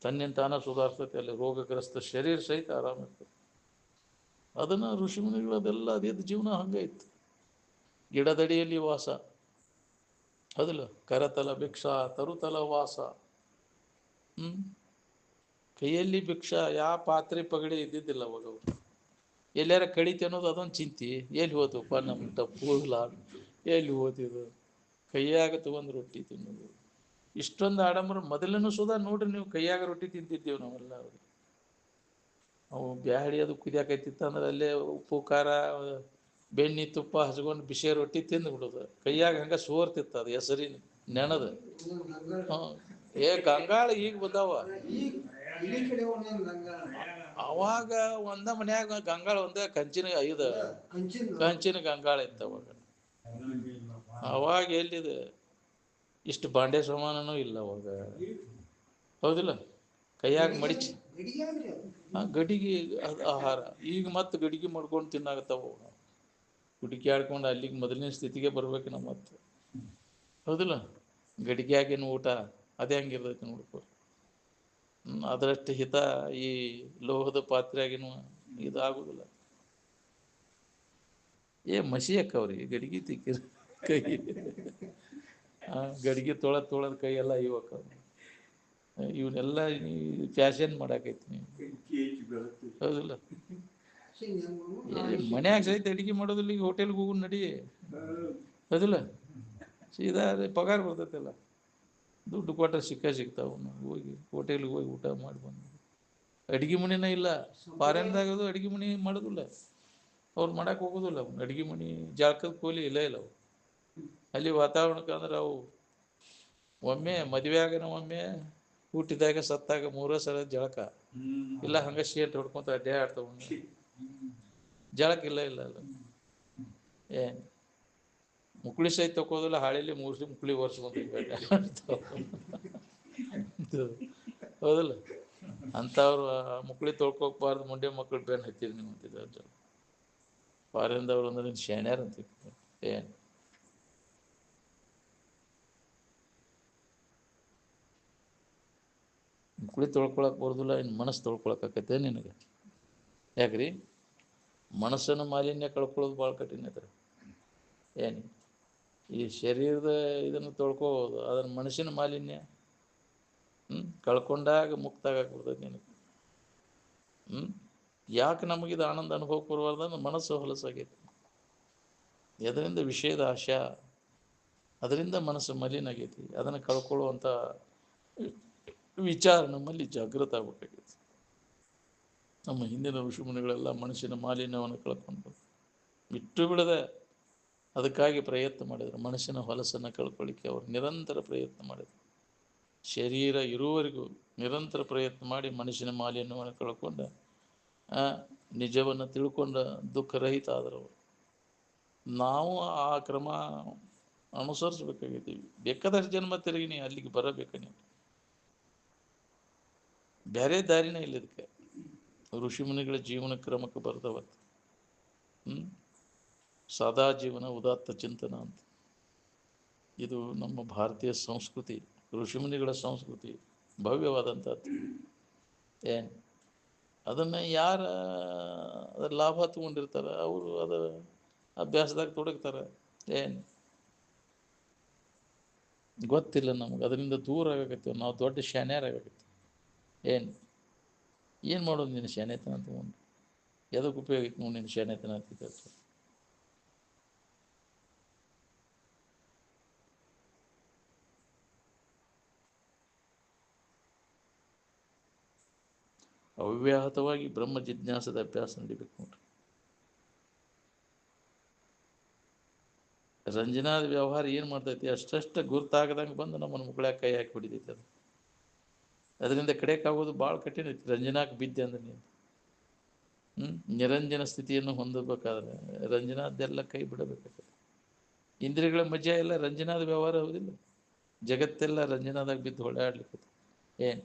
[SPEAKER 1] ತನ್ನಿಂದ ತಾನ ಸುಧಾರಿಸ್ತೈತೆ. ಅಲ್ಲಿ ರೋಗಗ್ರಸ್ತ ಶರೀರ ಸಹಿತ ಆರಾಮ ಇರ್ತೈತೆ. ಅದನ್ನು ಋಷಿಮುನಿಗಳು ಅದೆಲ್ಲ ಅದೇದು ಜೀವನ ಹಂಗಾಯ್ತು. ಗಿಡದಡಿಯಲ್ಲಿ ವಾಸ. ಹೌದಿಲ್ಲ? ಕರತಲ ಭಿಕ್ಷಾ ತರುತಲ ವಾಸ. ಕೈಯಲ್ಲಿ ಭಿಕ್ಷಾ, ಯಾವ ಪಾತ್ರೆ ಪಗಡಿ ಇದ್ದಿದ್ದಿಲ್ಲ ಅವಾಗ. ಎಲ್ಲಾರ ಕಡಿತಿ ಅನ್ನೋದು ಅದೊಂದು ಚಿಂತೆ. ಎಲ್ಲಿ ಹೋತಪ್ಪ ನಮ್ಮ ಟಪ್ಪುಲ್ಲ, ಎಲ್ಲಿ ಹೋತಿದ್ದು? ಕೈಯಾಗ ತಗೊಂಡು ರೊಟ್ಟಿ ತಿನ್ನೋದು. ಇಷ್ಟೊಂದು ಆಡಂಬರ ಮೊದಲನ್ನು ಸುಧಾ ನೋಡ್ರಿ ನೀವು. ಕೈಯಾಗ ರೊಟ್ಟಿ ತಿಂತಿದ್ದೇವೆ ನಾವೆಲ್ಲ. ಅವು ಬ್ಯಾಳಿ ಅದು ಕುದಿಯಾಕೈತಿತ್ತು ಅಂದ್ರೆ ಅಲ್ಲೇ ಉಪ್ಪು ಖಾರ ಬೆಣ್ಣೆ ತುಪ್ಪ ಹಚ್ಕೊಂಡು ಬಿಸಿ ರೊಟ್ಟಿ ತಿಂದು ಬಿಡೋದು. ಕೈಯಾಗ ಹಂಗೆ ಸೋರ್ತಿತ್ತು ಅದು ಹೆಸರಿನ ನೆನದು. ಗಂಗಾಳ ಈಗ ಬಂದಾವ. ಅವಾಗ ಒಂದ ಮನ್ಯಾಗ ಗಂಗಾಳ ಒಂದೇ ಕಂಚಿನ ಗಂಗಾಳ ಇತ್ತು ಅವಾಗ. ಅವಾಗ ಎಲ್ಲಿದೆ? ಇಷ್ಟು ಬಾಂಡೆ ಸಮಾನನೂ ಇಲ್ಲ ಅವಾಗ. ಹೌದಿಲ್ಲ? ಕೈಯಾಗ ಮಡಿಚಿ ಗಡಿಗೆ ಆಹಾರ. ಈಗ ಮತ್ತೆ ಗಡಿಗೆ ಮಾಡ್ಕೊಂಡು ತಿನ್ನಾಗತ್ತಾವ. ಹುಡುಕಿ ಆಡ್ಕೊಂಡು ಅಲ್ಲಿಗೆ ಮೊದಲಿನ ಸ್ಥಿತಿಗೆ ಬರ್ಬೇಕು ನಮ್ಮ ಮತ್ತೆ. ಹೌದಿಲ್ಲ? ಗಡಿಗೆಯಾಗಿನ ಊಟ ಅದೇ ಹಂಗಿರ್ತೈತಿ ನೋಡ್ಕೊ. ಅದರಷ್ಟು ಹಿತ ಈ ಲೋಹದ ಪಾತ್ರೆಯಾಗಿನ ಇದು ಆಗುದಿಲ್ಲ. ಮಸಿ ಅಕ್ಕವ್ರಿ ಗಡಿಗೆ ತಿಕ್ಕಿರ ಕೈ. ಗಡಿಗೆ ತೊಳೆದ ಕೈ ಎಲ್ಲ ಇವಕ್ಕವ್. ಇವನ್ನೆಲ್ಲ ಫ್ಯಾಷನ್ ಮಾಡಾಕೈತಿ ನೀವು. ಹೌದಿಲ್ಲ? ಮನ್ಯಾಗ ಸಹಿತ ಅಡಿಗೆ ಮಾಡೋದಿಲ್ಲ. ಈಗ ಹೋಟೆಲ್ಗೆ ಹೋಗು ನಡಿ. ಹೌದಿಲ್ಲ? ಸೀದಾ ಪಗಾರ ಬರ್ತೈತಲ್ಲ, ದುಡ್ಡು ಕೊಟ್ಟರೆ ಸಿಗ್ತಾವ. ಹೋಗಿ ಹೋಟೆಲ್ಗೆ ಹೋಗಿ ಊಟ ಮಾಡಿ ಬಂದು. ಅಡಿಗೆ ಮಣಿನೇ ಇಲ್ಲ ಫಾರೆನ್ದಾಗದು. ಅಡಿಗೆ ಮಣಿ ಮಾಡೋದಿಲ್ಲ ಅವ್ರು. ಮಾಡಕ್ಕೆ ಹೋಗೋದಿಲ್ಲ. ಅಡಿಗೆ ಮಣಿ ಜಳಕದ ಕೋಲಿ ಇಲ್ಲ ಅವು. ಅಲ್ಲಿ ವಾತಾವರಣಕ್ಕೆ ಅಂದ್ರೆ ಅವು ಒಮ್ಮೆ ಮದುವೆ ಆಗನ ಒಮ್ಮೆ ಹುಟ್ಟಿದಾಗ ಸತ್ತಾಗ 3 ಸಲ ಜಳಕ ಇಲ್ಲ ಹಂಗ ಶೇಟ್ ಹೊಡ್ಕೊಂತ ಅಡ್ಡೇ ಆಡ್ತಾವ ಜಳಕ ಇಲ್ಲ ಇಲ್ಲ ಅಲ್ಲ ಏನ್ ಮುಕ್ಳಿ ಸಹಿತ ತಕೋದಿಲ್ಲ ಹಾಳಿಲಿ ಮೂರ್ಸಿ ಮುಕ್ಳಿ ಒರ್ಸ್ಕೊಂತ ಹೌದಲ್ಲ ಅಂಥವ್ರು ಮುಕ್ಳಿ ತೊಳ್ಕೊಕ್ಬಾರ್ದು ಮುಂಡೆ ಮಕ್ಕಳು ಬೆನ್ನು ಹತ್ತಿರಿ ನೀವು ಅಂತಿದ್ದಾರೆ ಫಾರಿನ್ದವ್ರು ಅಂದ್ರೆ ನೀನು ಶಾಣ್ಯಾರ ಅಂತ ಏನ್ ಮುಕ್ಳಿ ತೊಳ್ಕೊಳಕ್ ಬರೋದಿಲ್ಲ ಇನ್ನು ಮನಸ್ಸು ತೊಳ್ಕೊಳಕತ್ತೆ ನಿನಗೆ ಯಾಕ್ರಿ ಮನಸ್ಸನ್ನು ಮಾಲಿನ್ಯ ಕಳ್ಕೊಳ್ಳೋದು ಭಾಳ ಕಠಿಣ ಐತ್ರಿ ಏನು ಈ ಶರೀರದ ಇದನ್ನು ತೊಳ್ಕೋಬೋದು ಅದರ ಮನಸ್ಸಿನ ಮಾಲಿನ್ಯ ಕಳ್ಕೊಂಡಾಗ ಮುಕ್ತ ಆಗಕ್ಕೆ ನಿನಗೆ ಯಾಕೆ ನಮಗಿದು ಆನಂದ ಅನುಭವ ಕೊರಬಾರ್ದು ಮನಸ್ಸು ಹೊಲಸಾಗೈತಿ ಅದರಿಂದ ವಿಷಯದ ಆಶಾ ಅದರಿಂದ ಮನಸ್ಸು ಮಲಿನ ಆಗೈತಿ ಅದನ್ನು ಕಳ್ಕೊಳ್ಳುವಂಥ ವಿಚಾರ ನಮ್ಮಲ್ಲಿ ಜಾಗೃತ ಆಗಬೇಕಾಗೈತಿ ನಮ್ಮ ಹಿಂದಿನ ಋಷಿಮುನಿಗಳೆಲ್ಲ ಮನಸ್ಸಿನ ಮಾಲಿನ್ಯವನ್ನು ಕಳ್ಕೊಂಡು ಬಿಟ್ಟು ಬಿಡದೆ ಅದಕ್ಕಾಗಿ ಪ್ರಯತ್ನ ಮಾಡಿದರು ಮನಸ್ಸಿನ ಹೊಲಸನ್ನು ಕಳ್ಕೊಳ್ಳಿಕ್ಕೆ ಅವರು ನಿರಂತರ ಪ್ರಯತ್ನ ಮಾಡಿದರು ಶರೀರ ಇರುವವರೆಗೂ ನಿರಂತರ ಪ್ರಯತ್ನ ಮಾಡಿ ಮನಸ್ಸಿನ ಮಾಲಿನ್ಯವನ್ನು ಕಳ್ಕೊಂಡು ನಿಜವನ್ನು ತಿಳ್ಕೊಂಡ ದುಃಖರಹಿತ ಆದರು ಅವರು ನಾವು ಆ ಕ್ರಮ ಅನುಸರಿಸ್ಬೇಕಾಗಿದ್ದೀವಿ ಬೇಕಾದಷ್ಟು ಜನ್ಮ ತಿರುಗಿನಿ ಅಲ್ಲಿಗೆ ಬರಬೇಕು ನೀವು ಬೇರೆ ದಾರಿನೇ ಇಲ್ಲ ಇದಕ್ಕೆ ಋಷಿಮುನಿಗಳ ಜೀವನ ಕ್ರಮಕ್ಕೆ ಬರ್ದವತ್ತು ಸಾದಾ ಜೀವನ ಉದಾತ್ತ ಚಿಂತನ ಅಂತ ಇದು ನಮ್ಮ ಭಾರತೀಯ ಸಂಸ್ಕೃತಿ ಋಷಿಮುನಿಗಳ ಸಂಸ್ಕೃತಿ ಭವ್ಯವಾದಂಥದ್ದು ಏನು ಅದನ್ನು ಯಾರ ಅದರ ಲಾಭ ತಗೊಂಡಿರ್ತಾರೆ ಅವರು ಅದರ ಅಭ್ಯಾಸದಾಗ ತೊಡಗ್ತಾರೆ ಏನು ಗೊತ್ತಿಲ್ಲ ನಮಗೆ ಅದರಿಂದ ದೂರ ಆಗಕತ್ತೀವಿ ನಾವು ದೊಡ್ಡ ಶಾನ್ಯಾರಾಗತ್ತೀವಿ ಏನು ಮಾಡೋದು ನೀನು ಶಾನ್ಯತನ ತಗೊಂಡು ಎದಕ್ಕೆ ಉಪಯೋಗ ಐತೆ ನೋಡಿ ನೀನು ಶಾನ್ಯತನ ಅಂತಿದ್ದ ಅವ್ಯಾಹತವಾಗಿ ಬ್ರಹ್ಮ ಜಿಜ್ಞಾಸದ ಅಭ್ಯಾಸ ನಡಿಬೇಕು ನೋಡ್ರಿ ರಂಜನಾದ ವ್ಯವಹಾರ ಏನು ಮಾಡ್ತೈತಿ ಅಷ್ಟಷ್ಟು ಗುರ್ತಾಗದಂಗೆ ಬಂದು ನಮ್ಮನ್ನು ಮುಕ್ಕಳ್ಯಾಗ ಕೈ ಹಾಕಿ ಬಿಡಿತೈತಿ ಅದು ಅದರಿಂದ ಕಡೆಕಾಗೋದು ಭಾಳ ಕಠಿಣ ಐತಿ ರಂಜನಾಕ್ಕೆ ಬಿದ್ದೆ ಅಂದ್ರೆ ನೀನು ನಿರಂಜನ ಸ್ಥಿತಿಯನ್ನು ಹೊಂದಬೇಕಾದ್ರೆ ರಂಜನಾದ್ದೆಲ್ಲ ಕೈ ಬಿಡಬೇಕಾಗ್ತದೆ ಇಂದ್ರಿಯಗಳ ಮಧ್ಯ ಎಲ್ಲ ರಂಜನಾದ ವ್ಯವಹಾರ ಹೌದಿಲ್ಲ ಜಗತ್ತೆಲ್ಲ ರಂಜನಾದಾಗ ಬಿದ್ದು ಹೊಳೆಯಾಡ್ಲಿಕ್ಕೆ ಏನು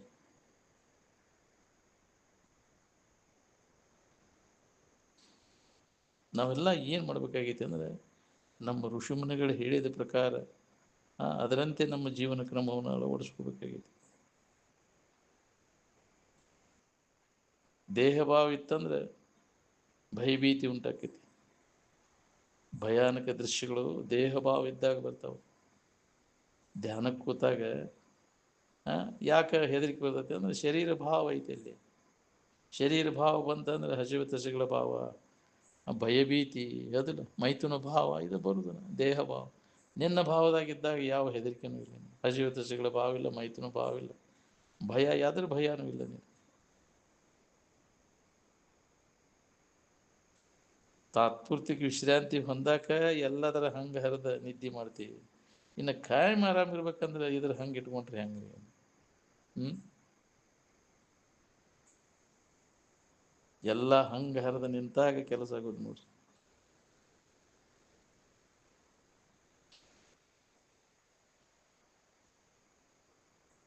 [SPEAKER 1] ನಾವೆಲ್ಲ ಏನು ಮಾಡಬೇಕಾಗೈತಿ ಅಂದರೆ ನಮ್ಮ ಋಷಿಮುನಿಗಳು ಹೇಳಿದ ಪ್ರಕಾರ ಅದರಂತೆ ನಮ್ಮ ಜೀವನ ಕ್ರಮವನ್ನು ಅಳವಡಿಸ್ಕೋಬೇಕಾಗೈತಿ ದೇಹಭಾವ ಇತ್ತಂದ್ರೆ ಭಯಭೀತಿ ಉಂಟಾಕೈತಿ ಭಯಾನಕ ದೃಶ್ಯಗಳು ದೇಹಭಾವ ಇದ್ದಾಗ ಬರ್ತಾವೆ ಧ್ಯಾನಕ್ಕೆ ಕೂತಾಗ ಯಾಕೆ ಹೆದರಿಕೆ ಬರ್ತೈತೆ ಅಂದರೆ ಶರೀರ ಭಾವ ಐತೆ ಇಲ್ಲಿ ಶರೀರ ಭಾವ ಬಂತಂದ್ರೆ ಹಸಿವು ತಸಿಗಳ ಭಾವ ಭಯಭೀತಿ ಅದಲ್ಲ ಮೈಥುನ ಭಾವ ಇದು ಬರುದು ದೇಹ ಭಾವ ನಿನ್ನ ಭಾವದಾಗಿದ್ದಾಗ ಯಾವ ಹೆದರಿಕೆನೂ ಇಲ್ಲ ಹಸಿವು ತಸಿಗಳ ಭಾವ ಇಲ್ಲ ಮೈಥುನ ಭಾವ ಇಲ್ಲ ಭಯ ಯಾವ್ದ್ರ ಭಯನೂ ಇಲ್ಲ ನೀನು ತಾತ್ಪೂರ್ತಿಕ ವಿಶ್ರಾಂತಿ ಹೊಂದಾಕ ಎಲ್ಲದರ ಹಂಗೆ ಹರಿದ ನಿದ್ದೆ ಮಾಡ್ತೀವಿ ಇನ್ನು ಕಾಯಂ ಆರಾಮಿರ್ಬೇಕಂದ್ರೆ ಇದ್ರ ಹಂಗೆ ಇಟ್ಕೊಂಡ್ರೆ ಹೆಂಗೆ ಎಲ್ಲ ಹಂಗೆ ಹರಿದ ನಿಂತಾಗ ಕೆಲಸ ಆಗೋದು ನೋಡ್ರಿ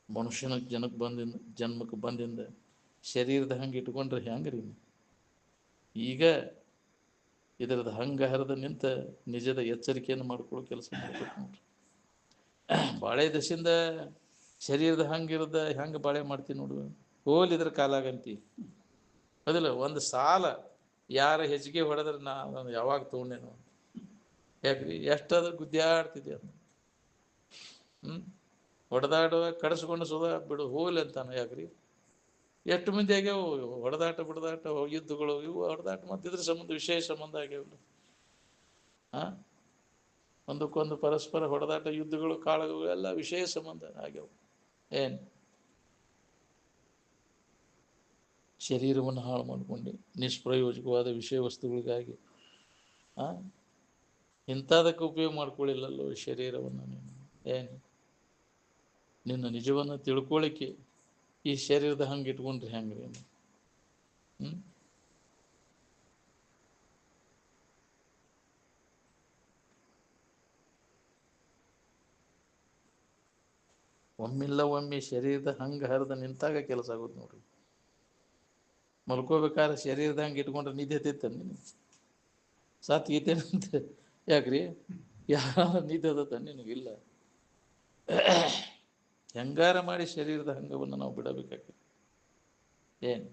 [SPEAKER 1] ಮನುಷ್ಯನ ಜನ್ಮಕ್ಕೆ ಬಂದಿಂದ ಶರೀರದ ಹಂಗೆ ಇಟ್ಕೊಂಡ್ರೆ ಹೆಂಗ್ರಿ ಈಗ ಇದರದ ಹಂಗೆ ಹರಿದ ನಿಂತ ನಿಜದ ಎಚ್ಚರಿಕೆಯನ್ನು ಮಾಡ್ಕೊಳ್ಳೋ ಕೆಲಸ ಮಾಡ್ಬೇಕು ನೋಡ್ರಿ ಬಾಳೆ ದಶಿಂದ ಶರೀರದ ಹಂಗಿರದ ಹೆಂಗೆ ಬಾಳೆ ಮಾಡ್ತೀವಿ ನೋಡು ಹೋಲಿದ್ರ ಕಾಲಾಗಂತಿ ಅದಿಲ್ಲ ಒಂದು ಸಾಲ ಯಾರ ಹೆಚ್ಚಿಗೆ ಹೊಡೆದ್ರೆ ನಾನು ಯಾವಾಗ ತೊಗೊಂಡೇನು ಯಾಕ್ರಿ ಎಷ್ಟಾದ್ರೂ ಗುದ್ದಾಡ್ತಿದ್ದೆ ಅದು ಹೊಡೆದಾಡುವ ಕಡಿಸ್ಕೊಂಡು ಸುಧಾ ಬಿಡು ಹೋಲಿ ಅಂತಾನೆ ಯಾಕ್ರಿ ಎಷ್ಟು ಮಂದಿ ಆಗ್ಯಾವು ಹೊಡೆದಾಟ ಬಿಡದಾಟ ಯುದ್ಧಗಳು ಇವು ಹೊಡೆದಾಟ ಮತ್ತು ಇದ್ರ ಸಂಬಂಧ ವಿಷಯ ಸಂಬಂಧ ಆಗ್ಯಾವಲ್ಲ ಒಂದಕ್ಕೊಂದು ಪರಸ್ಪರ ಹೊಡೆದಾಟ ಯುದ್ಧಗಳು ಕಾಳಗಳು ಎಲ್ಲ ವಿಷಯ ಸಂಬಂಧ ಆಗ್ಯಾವು ಏನು ಶರೀರವನ್ನು ಹಾಳು ಮಾಡಿಕೊಂಡು ನಿಷ್ಪ್ರಯೋಜಕವಾದ ವಿಷಯ ವಸ್ತುಗಳಿಗಾಗಿ ಇಂಥದಕ್ಕೆ ಉಪಯೋಗ ಮಾಡ್ಕೊಳ್ಳಿಲ್ಲಲ್ಲೋ ಶರೀರವನ್ನು ನೀನು. ಏನು ನಿನ್ನ ನಿಜವನ್ನು ತಿಳ್ಕೊಳ್ಳಿಕ್ಕೆ ಈ ಶರೀರದ ಹಂಗೆ ಇಟ್ಕೊಂಡ್ರೆ ಹೆಂಗೆ ನೀನು? ಒಮ್ಮಿಲ್ಲ ಒಮ್ಮೆ ಶರೀರದ ಹಂಗೆ ಹರಿದು ನಿಂತಾಗ ಕೆಲಸ ಆಗೋದು ನೋಡ್ರಿ. ಮಲ್ಕೋಬೇಕಾದ್ರೆ ಶರೀರದ ಹಂಗೆ ಇಟ್ಕೊಂಡ್ರೆ ನಿದ್ದೆ ತಿತ್ತ ನೀನು ಸಾತ್ ಗೀತೇನಂತ ಯಾಕ್ರಿ? ಯಾರ ನಿದ್ದೆ ಅದತ್ತ ನಿನಗಿಲ್ಲ. ಹೆಂಗಾರ ಮಾಡಿ ಶರೀರದ ಹಂಗವನ್ನು ನಾವು ಬಿಡಬೇಕಾಗ್ತದೆ. ಏನು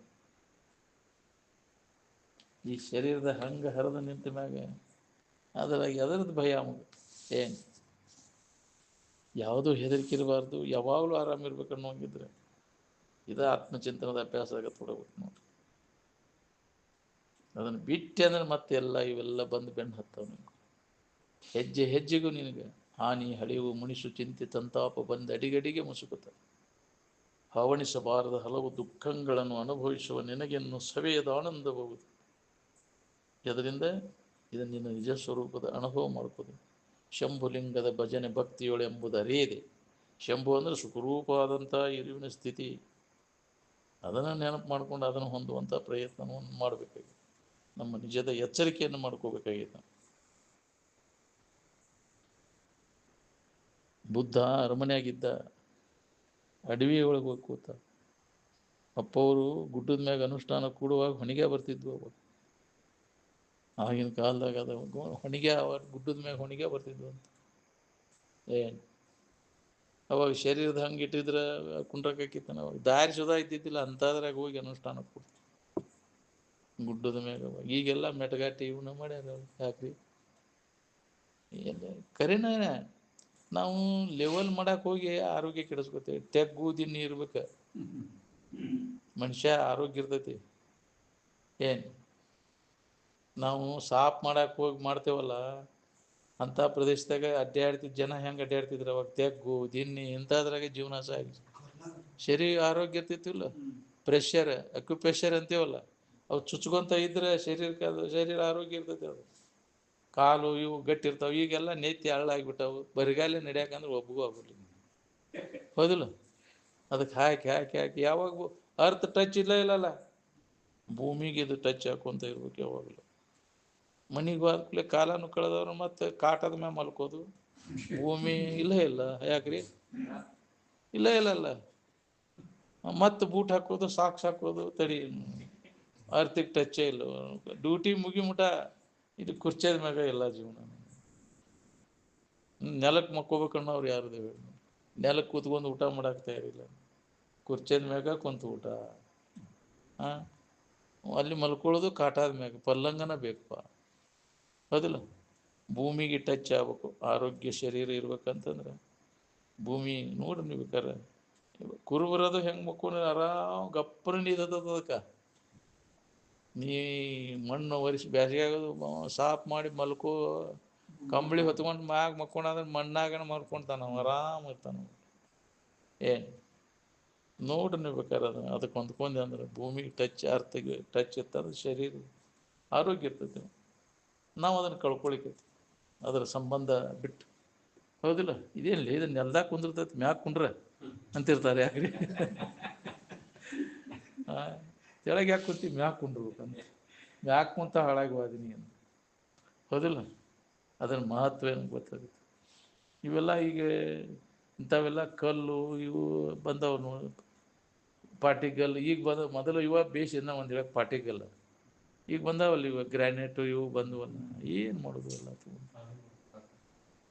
[SPEAKER 1] ಈ ಶರೀರದ ಹಂಗೆ ಹರಿದು ನಿಂತ ಮ್ಯಾಗ ಅದ್ರಾಗ ಅದರದ್ದು ಭಯ ನಮಗೆ. ಏನು ಯಾವುದೂ ಹೆದರಿಕೆ ಇರಬಾರ್ದು, ಯಾವಾಗಲೂ ಆರಾಮಿರ್ಬೇಕು ಅನ್ನೋಂಗಿದ್ರೆ ಇದು ಆತ್ಮಚಿಂತನದ ಅಭ್ಯಾಸ ಆಗತ್ತೆ ಕೊಡಬೇಕು ನೋಡ್ರಿ. ಅದನ್ನು ಬಿಟ್ಟೆ ಅಂದ್ರೆ ಮತ್ತೆ ಎಲ್ಲ ಇವೆಲ್ಲ ಬಂದು ಬೆನ್ನು ಹತ್ತವ. ನಿನಗೆ ಹೆಜ್ಜೆ ಹೆಜ್ಜೆಗೂ ನಿನಗೆ ಹಾನಿ ಹಳಿವು ಮುನಿಸು ಚಿಂತೆ ಸಂತಾಪ ಬಂದು ಅಡಿಗಡಿಗೆ ಮುಸುಕುತ್ತ ಹವಣಿಸಬಾರದ ಹಲವು ದುಃಖಗಳನ್ನು ಅನುಭವಿಸುವ ನಿನಗೆನ್ನು ಸವೆಯದ ಆನಂದಬಹುದು. ಇದರಿಂದ ಇದನ್ನು ನಿನ್ನ ನಿಜ ಸ್ವರೂಪದ ಅನುಭವ ಮಾಡ್ಕೋದು. ಶಂಭುಲಿಂಗದ ಭಜನೆ ಭಕ್ತಿಯೊಳೆಂಬುದು ಅರಿಯದೆ. ಶಂಭು ಅಂದರೆ ಸುಖರೂಪವಾದಂಥ ಇರುವಿನ ಸ್ಥಿತಿ. ಅದನ್ನು ನೆನಪು ಮಾಡಿಕೊಂಡು ಅದನ್ನು ಹೊಂದುವಂಥ ಪ್ರಯತ್ನವನ್ನು ಮಾಡಬೇಕಾಗಿದೆ. ನಮ್ಮ ನಿಜದ ಎಚ್ಚರಿಕೆಯನ್ನು ಮಾಡ್ಕೋಬೇಕಾಗಿದೆ. ಬುದ್ಧ ಅರಮನೆಯಾಗಿದ್ದ, ಅಡವಿ ಒಳಗೆ ಹೋಗಿ ಕೂತ. ಅಪ್ಪವರು ಗುಡ್ಡದ ಮ್ಯಾಗ ಅನುಷ್ಠಾನ ಕೂಡುವಾಗ ಹೊಣಿಗೆ ಬರ್ತಿದ್ವು. ಅವಾಗ ಆಗಿನ ಕಾಲದಾಗ ಅದು ಹೊಣಿಗೆ ಗುಡ್ಡದ ಮ್ಯಾಗ ಹೊಣಿಗೆ ಬರ್ತಿದ್ವು ಅಂತ. ಏನು ಅವಾಗ ಶರೀರದ ಹಂಗೆ ಇಟ್ಟಿದ್ರೆ ಕುಂಡ್ರಕ್ಕಿತ್ತಾನ. ಅವಾಗ ದಾರಿ ಸುಧಾ ಇದ್ದಿದ್ದಿಲ್ಲ, ಅಂಥದ್ರಾಗ ಹೋಗಿ ಅನುಷ್ಠಾನ ಕೊಡ್ತು ಗುಡ್ಡದ ಮ್ಯಾಗ. ಈಗೆಲ್ಲ ಮೆಟಗಾಟಿ ಇವನ್ನ ಮಾಡ್ಯಾರ. ಯಾಕ್ರಿ? ಎಲ್ಲ ಕರೆನ ನಾವು ಲೆವೆಲ್ ಮಾಡಕ್ಕೆ ಹೋಗಿ ಆರೋಗ್ಯ ಕೆಡಿಸ್ಕೊತೇವೆ. ತೆಗ್ಗು ದಿನ ಇರ್ಬೇಕು, ಮನುಷ್ಯ ಆರೋಗ್ಯ ಇರ್ತೈತಿ. ಏನು ನಾವು ಸಾಫ್ ಮಾಡಕ್ಕೆ ಹೋಗಿ ಮಾಡ್ತೇವಲ್ಲ, ಅಂಥ ಪ್ರದೇಶದಾಗ ಅಡ್ಡಾಡ್ತಿದ್ದ ಜನ ಹೆಂಗೆ ಅಡ್ಡಾಡ್ತಿದ್ರು ಅವಾಗ? ತೆಗ್ಗು ದಿನ್ನಿ ಇಂಥದ್ರಾಗ ಜೀವನ ಸಾಗಿ ಶರೀರ ಆರೋಗ್ಯ ಇರ್ತಿತ್ತಿಲ್ಲ. ಪ್ರೆಷರ್ ಅಕ್ಯುಪ್ರೆಷರ್ ಅಂತೀವಲ್ಲ, ಅವು ಚುಚ್ಕೊಂತ ಇದ್ರೆ ಶರೀರಕ್ಕೆ ಅದು ಶರೀರ ಆರೋಗ್ಯ ಇರ್ತೈತಿ. ಅದು ಕಾಲು ಇವು ಗಟ್ಟಿರ್ತಾವೆ. ಈಗೆಲ್ಲ ನೆತ್ತಿ ಹಳ್ಳಾಗಿಬಿಟ್ಟವು. ಬರಿಗಾಲೆ ನಡೆಯಾಕಂದ್ರೆ ಒಬ್ಬಗೂ ಆಗೋಲ್ಲ. ಹೌದಿಲ್ಲ? ಅದಕ್ಕೆ ಹಾಕಿ ಹಾಕಿ ಹಾಕಿ ಯಾವಾಗ ಅರ್ಥ ಟಚ್ ಇಲ್ಲಲ್ಲ, ಭೂಮಿಗೆ ಇದು ಟಚ್ ಹಾಕೊಂತ ಇರ್ಬೇಕು ಯಾವಾಗಲೂ. ಮನೆಗೆ ಹೋದ್ಕೂಲೆ ಕಾಲನ್ನು ಕಳೆದವ್ರು ಮತ್ತೆ ಕಾಟದ ಮ್ಯಾಗ ಮಲ್ಕೋದು. ಭೂಮಿ ಇಲ್ಲ ಯಾಕ್ರಿ? ಇಲ್ಲ ಮತ್ತೆ ಬೂಟ್ ಹಾಕೋದು, ಸಾಕ್ಸ್ ಹಾಕೋದು. ತಡಿ, ಅರ್ಥಕ್ಕೆ ಟಚ್ಚೇ ಇಲ್ಲ. ಡ್ಯೂಟಿ ಮುಗಿಮುಟ ಇದು ಕುರ್ಚದ ಮ್ಯಾಗ ಎಲ್ಲ ಜೀವನ. ನೆಲಕ್ಕೆ ಮಕ್ಕೋಬೇಕನ್ನೋರು ಯಾರದೇ ಹೇಳಿ? ನೆಲಕ್ಕೆ ಕೂತ್ಕೊಂಡು ಊಟ ಮಾಡಕ್ಕೆ ತಯಾರಿಲ್ಲ. ಕುರ್ಚದ ಮ್ಯಾಗ ಕುಂತು ಊಟ. ಅಲ್ಲಿ ಮಲ್ಕೊಳ್ಳೋದು ಕಾಟಾದ ಮ್ಯಾಗ. ಪಲ್ಲಂಗನ ಬೇಕಪ್ಪ. ಹೌದಿಲ್ಲ? ಭೂಮಿಗೆ ಟಚ್ ಆಗ್ಬೇಕು. ಆರೋಗ್ಯ ಶರೀರ ಇರ್ಬೇಕಂತಂದ್ರೆ ಭೂಮಿ ನೋಡ್ರಿ. ನೀವು ಬೇಕಾರೆ ಕುರುಬರದು ಹೆಂಗೆ ಮಕ್ಕೊಂಡು ಆರಾಮ್ ಗಪ್ಪನ ನೀದಕ್ಕೆ. ನೀ ಮಣ್ಣು ಒರೆಸಿ ಬ್ಯಾಸಿಗೆ ಆಗೋದು ಸಾಫ್ ಮಾಡಿ ಮಲ್ಕೋ, ಕಂಬಳಿ ಹೊತ್ಕೊಂಡು ಮ್ಯಾಗ ಮಕ್ಕೊಂಡ್ರೆ ಮಣ್ಣಾಗನ ಮಲ್ಕೊತಾನ, ಆರಾಮ್ ಇರ್ತಾನ. ಏನು ನೋಡ್ರಿ ನೀವು ಬೇಕಾರೆ ಅದಕ್ಕೆ ಹೊಂದ್ಕೊಂಡೆ ಅಂದ್ರೆ ಭೂಮಿಗೆ ಟಚ್ ಅರ್ಥಗೆ ಟಚ್ ಇರ್ತದೆ, ಶರೀರ ಆರೋಗ್ಯ ಇರ್ತೈತಿ. ನಾವು ಅದನ್ನು ಕಳ್ಕೊಳಿಕೈತಿ ಅದರ ಸಂಬಂಧ ಬಿಟ್ಟು. ಹೌದಿಲ್ಲ? ಇದೇನಿಲ್ಲ, ಇದನ್ನ ನೆಲ್ದಾಗ ಕುಂದಿರ್ತೈತಿ, ಮ್ಯಾಗ ಕುಂಡ್ರೆ ಅಂತಿರ್ತಾರೆ. ಯಾಕ್ರಿ? ಕೆಳಗೆ ಯಾಕೆ ಕೂತಿ? ಮ್ಯಾಗ ಕುಂಡ್ರಬೇಕಂತ. ಮ್ಯಾಗ ಕುಂತ ಹಾಳಾಗಿ ಹೋದಿನಿ ಅಂತ. ಹೌದಿಲ್ಲ? ಅದರ ಮಹತ್ವ ಏನು ಗೊತ್ತಾಗುತ್ತೆ. ಇವೆಲ್ಲ ಈಗ ಇಂಥವೆಲ್ಲ ಕಲ್ಲು ಇವು ಬಂದವನು ಪಾಟಿಗಲ್ ಈಗ ಬಂದ. ಮೊದಲು ಇವ ಬೇಸಿನ ಒಂದು ಹೇಳಕ್ಕೆ ಪಾಟಿಗಲ್ಲ. ಈಗ ಬಂದಾವಲ್ಲ ಇವ ಗ್ರಾನೈಟು ಇವು ಬಂದವಲ್ಲ. ಏನು ಮಾಡೋದು? ಎಲ್ಲ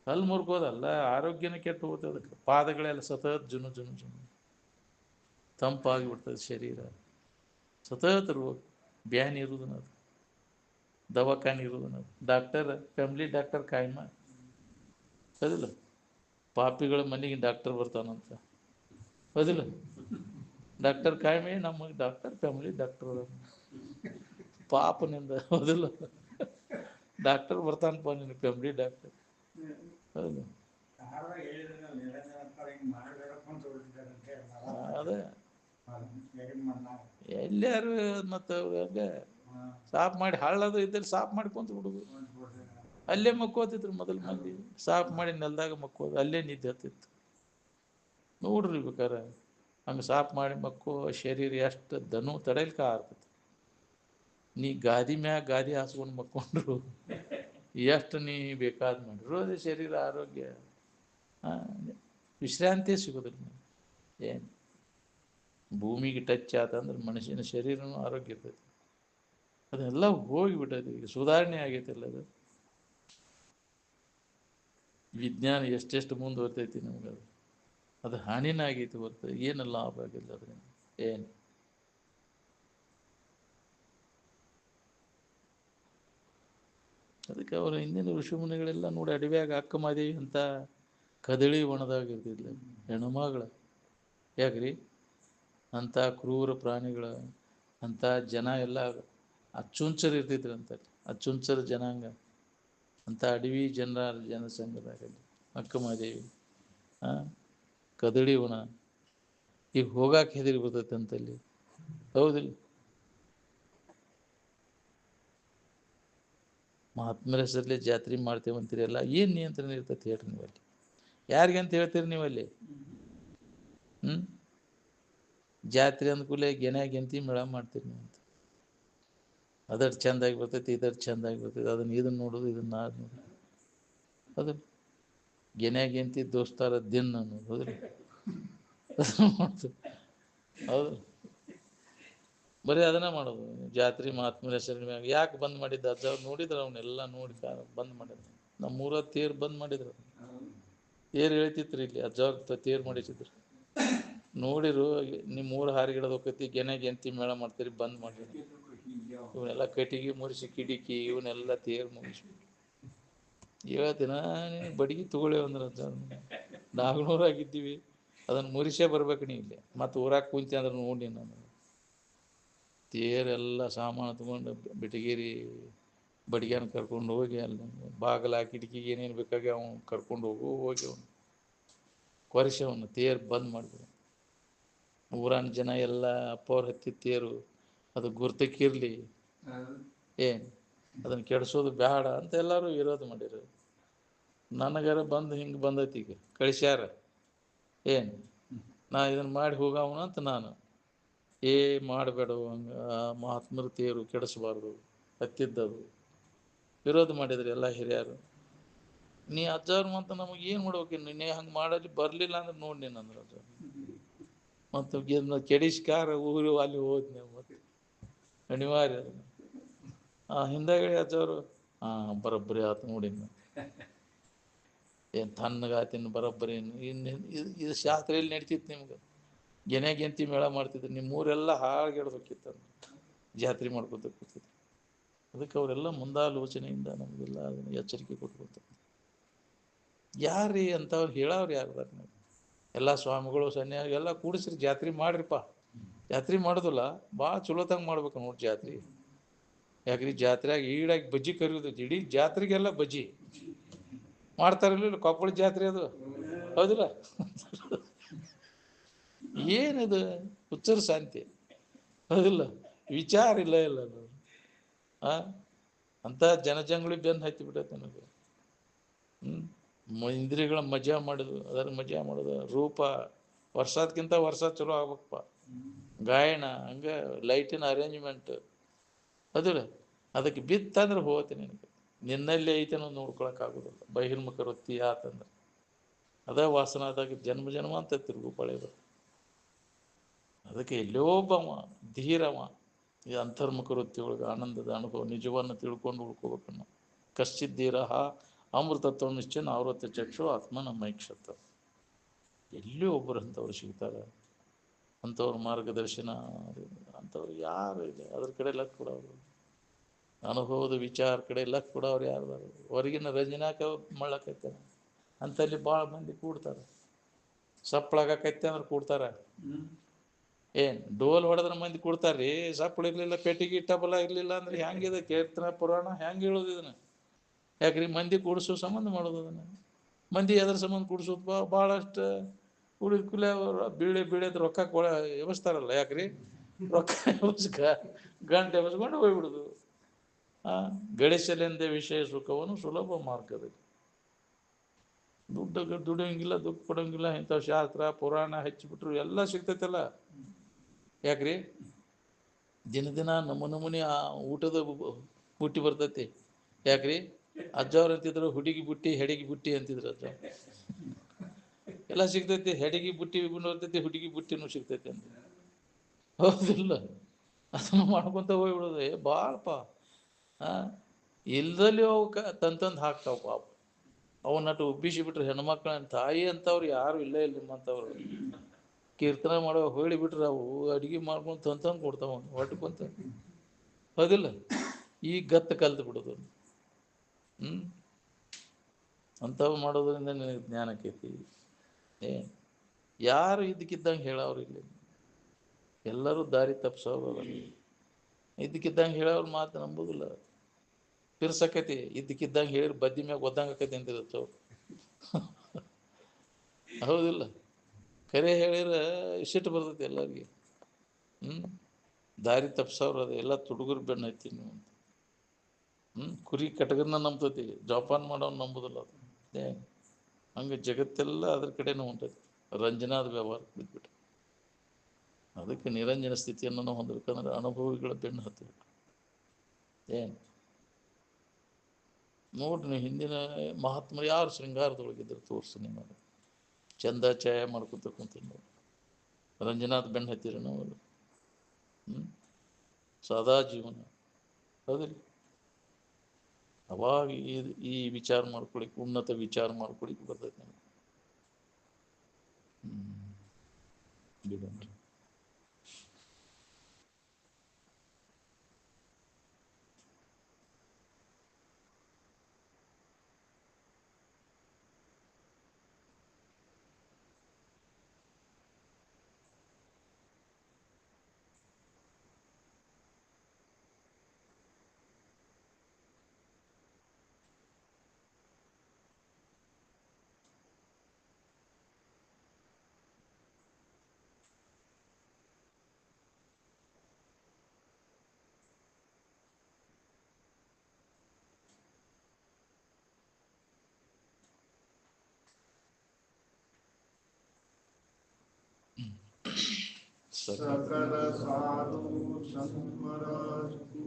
[SPEAKER 1] ಕಲ್ಲು ಮುರ್ಕೋದಲ್ಲ, ಆರೋಗ್ಯನ ಕೆಟ್ಟು ಹೋಗ್ತದೆ. ಅದಕ್ಕೆ ಪಾದಗಳೆಲ್ಲ ಸತತ್ ಜುನು ತಂಪಾಗಿಬಿಡ್ತದೆ. ಶರೀರ ಸತತ್ ರೋಗ ಬ್ಯಾನಿ ಇರುವುದನ್ನ, ಅದು ದವಾಖಾನೆ ಇರುವುದನ್ನ. ಡಾಕ್ಟರ್ ಫ್ಯಾಮಿಲಿ ಡಾಕ್ಟರ್ ಕಾಯಮ. ಹೌದಿಲ್ಲ? ಪಾಪಿಗಳ ಮನೆಗೆ ಡಾಕ್ಟರ್ ಬರ್ತಾನಂತ. ಹೌದಿಲ್ಲ? ಡಾಕ್ಟರ್ ಕಾಯಮೇ ನಮಗೆ ಡಾಕ್ಟರ್ ಫ್ಯಾಮಿಲಿ ಡಾಕ್ಟರ್ ಪಾಪನಿಂದ. ಹೌದಿಲ್ಲ? ಡಾಕ್ಟರ್ ಬರ್ತಾನಪ್ಪ ನಿನ್ನ ಫ್ಯಾಮಿಲಿ ಡಾಕ್ಟರ್. ಹೌದು, ಅದೇ ಎಲ್ಲಾರು ಮತ್ತೆ ಹಂಗೆ ಸಾಫ್ ಮಾಡಿ ಹಳ್ಳದು ಇದ್ದಲ್ಲಿ ಸಾಫ್ ಮಾಡ್ಕೊಂತ ಬಿಡುದು. ಅಲ್ಲೇ ಮಕ್ಕೋತಿದ್ರು ಮೊದಲು ಮಂದಿ, ಸಾಫ್ ಮಾಡಿ ನೆಲದಾಗ ಮಕ್ಕೋದು, ಅಲ್ಲೇ ನಿದ್ದೆ ಹತ್ತಿತ್ತು. ನೋಡ್ರಿ ಬೇಕಾರೆ ಹಂಗೆ ಸಾಫ್ ಮಾಡಿ ಮಕ್ಕೋ ಶರೀರ ಎಷ್ಟು ದನು ತಡೆಯಲ್ಕ ಆಗ್ತದೆ. ನೀ ಗಾದಿ ಮ್ಯಾಗ ಗಾದಿ ಹಾಸ್ಕೊಂಡು ಮಕ್ಕೊಂಡ್ರು ಎಷ್ಟು ನೀ ಬೇಕಾದ್ ಮಾಡಿರು ಅದೇ ಶರೀರ ಆರೋಗ್ಯ ವಿಶ್ರಾಂತಿ ಸಿಗೋದಿಲ್ಲ. ಏನು ಭೂಮಿಗೆ ಟಚ್ ಆತಂದ್ರೆ ಮನುಷ್ಯನ ಶರೀರನೂ ಆರೋಗ್ಯ ಇರ್ತೈತಿ. ಅದೆಲ್ಲ ಹೋಗಿಬಿಟ್ಟೈತಿ, ಈಗ ಸುಧಾರಣೆ ಆಗೈತಿ ಅದು. ವಿಜ್ಞಾನ ಎಷ್ಟೆಷ್ಟು ಮುಂದುವರ್ತೈತಿ ನಮ್ಗೆ, ಅದು ಹಾನಿನ ಆಗೈತಿ ಹೊರತು ಏನು ಲಾಭ ಆಗಿಲ್ಲ ಅದರಿಂದ. ಏನು ಅದಕ್ಕೆ ಅವರು ಹಿಂದಿನ ಋಷಿಮುನಿಗಳೆಲ್ಲ ನೋಡಿ ಅಡವ್ಯಾಗ ಅಕ್ಕ ಮಾದೇವಿ ಅಂತ ಕದಳಿ ಒಣದಾಗಿರ್ತಿದ್ಲ ಹೆಣ್ಣುಮಗಳ. ಯಾಕ್ರಿ ಅಂಥ ಕ್ರೂರ ಪ್ರಾಣಿಗಳ ಅಂಥ ಜನ ಎಲ್ಲ ಅಚ್ಚುಂಚರು ಇರ್ತಿದ್ರಂತ, ಅಚ್ಚುಂಚರ ಜನಾಂಗ ಅಂಥ ಅಡವಿ ಜನಸಂಘದಾಗಲ್ಲಿ ಅಕ್ಕ ಮಾದೇವಿ ಕದಳಿ ಒಣ ಈಗ ಹೋಗಾಕ ಹೆದರಿ ಬರ್ತೈತೆ ಅಂತಲ್ಲಿ, ಹೌದಿಲ್ಲ? ಮಹಾತ್ಮರ ಹೆಸರಲ್ಲಿ ಜಾತ್ರೆ ಮಾಡ್ತೇವೆ ಅಂತೀರಿ, ಎಲ್ಲ ಏನು ನಿಯಂತ್ರಣ ಇರ್ತೈತಿ ಹೇಳ್ರಿ ನೀವಲ್ಲಿ? ಯಾರಿಗಂತ ಹೇಳ್ತೀರಿ ನೀವಲ್ಲಿ? ಜಾತ್ರೆ ಅಂದ್ಕೂಲೆ ಗೆಂತಿ ಮೇಳ ಮಾಡ್ತೀರಿ ನೀವು ಅಂತ. ಅದರ ಚೆಂದಾಗಿ ಬರ್ತೈತಿ, ಇದರ ಚೆಂದಾಗಿ ಬರ್ತೈತಿ, ಇದನ್ನ ನೋಡೋದು ಇದನ್ನ ನೋಡೋದು, ಅದು ಗೆಂತಿ ದೋಸ್ತಾರ ದಿನ ಅನ್ನೋದು, ಹೌದ್ರಿ? ಹೌದು, ಬರೀ ಅದನ್ನ ಮಾಡೋದು. ಜಾತ್ರೆ ಮಹಾತ್ಮರ ಹೆಸರಿನ ಮ್ಯಾಗ ಯಾಕೆ ಬಂದ್ ಮಾಡಿದ್ದ ಅಜ್ಜ ಅವ್ರು ನೋಡಿದ್ರು, ಅವನ್ನೆಲ್ಲ ನೋಡಿ ಬಂದ್ ಮಾಡಿದ್ರು. ನಮ್ಮೂರ ತೇರು ಬಂದ್ ಮಾಡಿದ್ರು, ತೇರು ಹೇಳ್ತಿತ್ರಿ ಇಲ್ಲಿ ಅಜ್ಜ ಅವ್ರ ತೇರು ಮಾಡಿಸಿದ್ರು. ನೋಡಿರು ನಿಮ್ಮ ಊರ ಹಾರಿಗಿಡದ ಹೋಗ್ತೈತಿ, ಗೆಂತಿ ಮೇಳ ಮಾಡ್ತೀರಿ, ಬಂದ್ ಮಾಡಿದ್ರು. ಇವನ್ನೆಲ್ಲ ಕಟ್ಟಿಗೆ ಮುರಿಸಿ ಕಿಡಿಕಿ ಇವನ್ನೆಲ್ಲ ತೇರು ಮುಗಿಸಿ ದಿನ ಬಡಿಗೆ ತಗೊಳ್ಳೇವ ಅಂದ್ರೆ ಅಜ್ಜ ನಾಗ್ನೂರಾಗಿದ್ದೀವಿ, ಅದನ್ನು ಮುರಿಸೇ ಬರ್ಬೇಕು ನೀವು ಇಲ್ಲಿ. ಮತ್ತು ಊರಾಗ ಕುಂತಿ ಅಂದ್ರೆ ನೋಡಿ ನಾನು ತೇರೆಲ್ಲ ಸಾಮಾನು ತಗೊಂಡು ಬಿಟಗೇರಿ ಬಡಿಗೆನ ಕರ್ಕೊಂಡು ಹೋಗಿ ಅಲ್ಲಿ ಬಾಗಲ ಕಿಟಕಿಗೆ ಏನೇನು ಬೇಕಾಗಿ ಅವನು ಕರ್ಕೊಂಡು ಹೋಗಿ ಅವನು ಕೊರೆಸಿ ಅವನು ತೇರು ಬಂದ್ ಮಾಡಿದ್ರು. ಊರಾನ ಜನ ಎಲ್ಲ ಅಪ್ಪವ್ರ ಹತ್ತಿ ತೇರು ಅದು ಗುರ್ತಕ್ಕಿರ್ಲಿ, ಏನು ಅದನ್ನು ಕೆಡಿಸೋದು ಬೇಡ ಅಂತ ಎಲ್ಲರೂ ವಿರೋಧ ಮಾಡಿರು. ನನಗಾರ ಬಂದು ಹಿಂಗೆ ಬಂದೈತಿ, ಈಗ ಕಳಿಸ್ಯಾರ, ಏನು ನಾ ಇದನ್ನು ಮಾಡಿ ಹೋಗವನ ಅಂತ ನಾನು ಮಾಡಬೇಡ, ಹಂಗೆ ಮಹಾತ್ಮರ ತೇರು ಕೆಡಿಸಬಾರ್ದು ಹತ್ತಿದ್ದದು ವಿರೋಧ ಮಾಡಿದ್ರು ಎಲ್ಲ ಹಿರಿಯರು. ನೀ ಅಜ್ಜವ್ರು ಮತ್ತು ನಮಗೆ ಏನು ಮಾಡ್ಬೇಕಿನ್ನು, ನೀ ಹಂಗೆ ಮಾಡಲಿ ಬರಲಿಲ್ಲ ಅಂದ್ರೆ ನೋಡಿ ನೀನು ಅಂದ್ರೆ ಅಜ್ಜ ಮತ್ತು ಕೆಡಿಸ್ಕಾರ ಊರು ಅಲ್ಲಿ ಹೋದ್ನೆ ಮತ್ತೆ ಅನಿವಾರ್ಯ. ಹಿಂದಾಗಡೆ ಅಜ್ಜವರು ಬರೋಬ್ಬರಿ ಆತು ನೋಡಿ, ಏನು ತಣ್ಣಗಾತಿನ ಬರೋಬ್ಬರಿ. ಇದು ಶಾಸ್ತ್ರ ಎಲ್ಲಿ ನಡೀತಿತ್ತು ನಿಮ್ಗೆ? ಗೆಂತಿ ಮೇಳ ಮಾಡ್ತಿದ್ರು, ನಿಮ್ಮೂರೆಲ್ಲ ಹಾಳ್ಗೆಡ್ಬೇಕಿತ್ತು, ಜಾತ್ರೆ ಮಾಡ್ಕೊತ ಕೂತಿದ್ರು. ಅದಕ್ಕೆ ಅವರೆಲ್ಲ ಮುಂದಾಲೋಚನೆಯಿಂದ ನಮಗೆಲ್ಲ ಅದನ್ನು ಎಚ್ಚರಿಕೆ ಕೊಟ್ಕೊತಾರೆ. ಯಾರೀ ಅಂತವ್ರು ಹೇಳೋರು ಯಾರ್ದಾರ? ಎಲ್ಲ ಸ್ವಾಮಿಗಳು ಸನ್ಯಾಸಿ ಎಲ್ಲ ಕೂಡಿಸ್ರಿ ಜಾತ್ರೆ ಮಾಡ್ರಿಪ್ಪ. ಜಾತ್ರೆ ಮಾಡೋದಿಲ್ಲ ಭಾಳ ಚಲೋತಂಗೆ ಮಾಡ್ಬೇಕು ನೋಡಿ ಜಾತ್ರೆ. ಯಾಕ್ರಿ ಜಾತ್ರೆಯಾಗ ಈಡಾಗಿ ಬಜ್ಜಿ ಕರಿಯೋದೈತಿ, ಇಡೀ ಜಾತ್ರೆಗೆಲ್ಲ ಬಜ್ಜಿ ಮಾಡ್ತಾರಿಲ್ಲ. ಕೊಪ್ಪಳ ಜಾತ್ರೆ ಅದು, ಹೌದಿಲ್ಲ? ಏನಿದು ಹುಚ್ಚರ ಶಾಂತಿ, ಹೌದಿಲ್ಲ? ವಿಚಾರ ಇಲ್ಲ ಇಲ್ಲ ಅಂತ ಜನಜಂಗುಳಿ ಬೆನ್ನು ಹತ್ತಿ ಬಿಟ್ಟೈತೆ ನನಗೆ. ಇಂದ್ರಿಯಗಳ ಮಜಾ ಮಾಡೋದು, ಅದರ ಮಜಾ ಮಾಡೋದು. ರೂಪ ವರ್ಷಕ್ಕಿಂತ ವರ್ಷ ಚಲೋ ಆಗ್ಬೇಕಪ್ಪ. ಗಾಯನ ಹಂಗೆ ಲೈಟಿನ ಅರೇಂಜ್ಮೆಂಟ್, ಅದಿಲ್ಲ? ಅದಕ್ಕೆ ಬಿತ್ತಂದ್ರೆ ಹೋಗ್ತೀನಿ ನಿನಗೆ, ನಿನ್ನಲ್ಲಿ ಐತೇನೋ ನೋಡ್ಕೊಳಕ್ಕಾಗೋದಿಲ್ಲ. ಬಹಿರ್ಮುಖ ವೃತ್ತಿ ಆತಂದ್ರೆ ಅದೇ ವಾಸನಾದಾಗ ಜನ್ಮ ಜನ್ಮ ಅಂತ ತಿರುಗು ಪಳೆಯೋದು. ಅದಕ್ಕೆ ಎಲ್ಲೋಬ್ಬವ ಧೀರವ ಈ ಅಂತರ್ಮುಖ ವೃತ್ತಿ ಒಳಗೆ ಆನಂದದ ಅನುಭವ ನಿಜವನ್ನು ತಿಳ್ಕೊಂಡು ಉಳ್ಕೋಬೇಕು ನಾವು. ಕಶ್ಚಿದ್ದೀರ ಅಮೃತತ್ವ ನಿಶ್ಚಯ ಆವೃತ್ತ ಚಕ್ಷು ಆತ್ಮನ ಮೈಕ್ಷತ. ಎಲ್ಲಿ ಒಬ್ಬರು ಅಂಥವ್ರು ಸಿಗ್ತಾರೆ, ಅಂಥವ್ರ ಮಾರ್ಗದರ್ಶನ ಅಂಥವ್ರು ಯಾರು ಇಲ್ಲ. ಅದ್ರ ಕಡೆ ಲಕ್ ಕೊಡೋರು, ಅನುಭವದ ವಿಚಾರ ಕಡೆ ಲಕ್ ಕೊಡೋರು ಯಾರ್ದಾರ? ಹೊರಗಿನ ರಂಜನಾಕ ಮಾಡ್ಲಕೈತೇನೆ ಅಂತಲ್ಲಿ ಭಾಳ ಮಂದಿ ಕೂಡ್ತಾರೆ. ಸಪ್ಪಳಾಗೈತೆ ಅಂದ್ರೆ ಕೂಡ್ತಾರೆ. ಏನು ಡೋಲ್ ಹೊಡೆದ್ರೆ ಮಂದಿ ಕೊಡ್ತಾರ್ರಿ, ಸಪ್ಪಳು ಇರಲಿಲ್ಲ, ಪೆಟ್ಟಿಗೆ ಟಬಲ ಇರಲಿಲ್ಲ ಅಂದ್ರೆ ಹೆಂಗಿದೆ ಕೀರ್ತನ ಪುರಾಣ ಹೆಂಗೆ ಹೇಳೋದು ಇದನ್ನು? ಯಾಕ್ರಿ ಮಂದಿ ಕೂಡಿಸೋ ಸಂಬಂಧ ಮಾಡೋದು ಅದನ್ನು. ಮಂದಿ ಎದ್ರ ಸಂಬಂಧ ಕೂಡಿಸೋದು? ಭಾಳಷ್ಟು ಉಳಿದ ಕುಲೆ ಬೀಳದ ರೊಕ್ಕ ಎಬಸ್ತಾರಲ್ಲ. ಯಾಕ್ರಿ ರೊಕ್ಕ ಎಬಸ್ಕ ಗಂಟೆ ಎಬಸ್ಕೊಂಡು ಹೋಗ್ಬಿಡುದು. ಗಳಿಸಲೆಂದೇ ವಿಷಯ ಸುಖವನ್ನು ಸುಲಭ ಮಾರ್ಗದಲ್ಲಿ. ದುಡಿಯೋಂಗಿಲ್ಲ, ದುಡ್ಡು ಕೊಡೋಂಗಿಲ್ಲ, ಇಂಥವು ಶಾಸ್ತ್ರ ಪುರಾಣ ಹಚ್ಚಿಬಿಟ್ರು ಎಲ್ಲ ಸಿಗ್ತೈತಲ್ಲ. ಯಾಕ್ರಿ ದಿನ ನಮೂನಿ ಆ ಊಟದ ಬುಟ್ಟಿ ಬರ್ತೈತಿ. ಯಾಕ್ರಿ ಅಜ್ಜವ್ರು ಅಂತಿದ್ರು ಹುಡುಗಿ ಬುಟ್ಟಿ ಹೆಡಿಗೆ ಬುಟ್ಟಿ ಅಂತಿದ್ರು ಅಜ್ಜ. ಎಲ್ಲ ಸಿಗ್ತೈತಿ, ಹೆಡಿಗೆ ಬುಟ್ಟಿ ಬರ್ತೈತಿ, ಹುಡುಗಿ ಬುಟ್ಟಿನೂ ಸಿಗ್ತೈತಿ ಅಂತ. ಹೌದಿಲ್ಲ? ಅದನ್ನು ಮಾಡ್ಕೊಂತ ಹೋಗ್ಬಿಡೋದು. ಭಾಳಪ್ಪ ಇಲ್ದಲ್ಲಿ ಅವು ತಂತಂದು ಹಾಕ್ತಾವ ಪಾಪ. ಅವು ನಟು ಉಬ್ಬಿಸಿ ಬಿಟ್ರೆ ಹೆಣ್ಮಕ್ಳ ತಾಯಿ ಅಂತವ್ರು ಯಾರು ಇಲ್ಲ ನಿಮ್ಮಂಥವ್ರು. ಕೀರ್ತನ ಮಾಡೋ ಹೋಳಿ ಬಿಟ್ರೆ ಅವು ಅಡಿಗೆ ಮಾಡ್ಕೊಂಡು ತಂತಂದು ಕೊಡ್ತಾವ ಹೊಟ್ಟಕೊಂತ. ಹೌದಿಲ್ಲ? ಈಗ ಗತ್ತು ಕಲ್ತು ಬಿಡೋದು. ಅಂಥವು ಮಾಡೋದ್ರಿಂದ ನಿನಗೆ ಜ್ಞಾನ ಆಕೈತಿ. ಯಾರು ಇದ್ದಕ್ಕಿದ್ದಂಗೆ ಹೇಳೋರಿಲ್ಲ. ಎಲ್ಲರೂ ದಾರಿ ತಪ್ಪಿಸೋರು. ಇದ್ದಕ್ಕಿದ್ದಂಗೆ ಹೇಳೋರು ಮಾತು ನಂಬೋದಿಲ್ಲ. ಪಿರ್ಸಕೈತಿ ಇದ್ದಕ್ಕಿದ್ದಂಗೆ ಹೇಳಿ ಬದ್ದಿ ಮ್ಯಾಗ ಒದ್ದಂಗೆ ಆಕೈತಿ ಅಂತಿರತ್ತವ. ಹೌದಿಲ್ಲ? ಕರೆ ಹೇಳಿದ್ರೆ ಸಿಟ್ಟು ಬರ್ತೈತಿ ಎಲ್ಲರಿಗೆ. ದಾರಿ ತಪ್ಪಿಸೋರು ಅದು ಎಲ್ಲ ತುಡುಗರು ಬೆನ್ನ ಹತ್ತಿ ನೀವು ಅಂತ. ಕುರಿ ಕಟಗರನ್ನ ನಂಬ್ತೈತಿ, ಜೋಪಾನ ಮಾಡೋನು ನಂಬುದಿಲ್ಲ ಅದು. ಹಂಗೆ ಜಗತ್ತೆಲ್ಲ ಅದ್ರ ಕಡೆನೂ ಹೊಂಟೈತಿ. ರಂಜನಾದ ವ್ಯವಹಾರ ಬಿದ್ದುಬಿಟ್ಟು. ಅದಕ್ಕೆ ನಿರಂಜನ ಸ್ಥಿತಿಯನ್ನು ನಾವು ಹೊಂದಬೇಕಂದ್ರೆ ಅನುಭವಿಗಳ ಬೆನ್ನು ಹತ್ತಬೇಕು. ನೋಡ್ರಿ, ಹಿಂದಿನ ಮಹಾತ್ಮರು ಯಾರು ಶೃಂಗಾರದೊಳಗಿದ್ರು ತೋರಿಸಿ ನೀವು. ಚಂದ ಛಾಯ ಮಾಡ್ಕೊತ ಕುಂತೀನಿ ನೋಡಿ. ರಂಜನಾಥ್ ಬೆನ್ನು ಹತ್ತಿರ ನಾವು. ಸದಾ ಜೀವನ. ಹೌದಿಲ್ಲ? ಅವಾಗ ಈ ವಿಚಾರ ಮಾಡ್ಕೊಳಿಕ್ಕೆ, ಉನ್ನತ ವಿಚಾರ ಮಾಡ್ಕೊಳಿಕ್ಕೆ ಬರ್ತೈತೆ ನಮಗೆ. ಬಿಡೋಣ.
[SPEAKER 2] सकल साधु संस्मरतु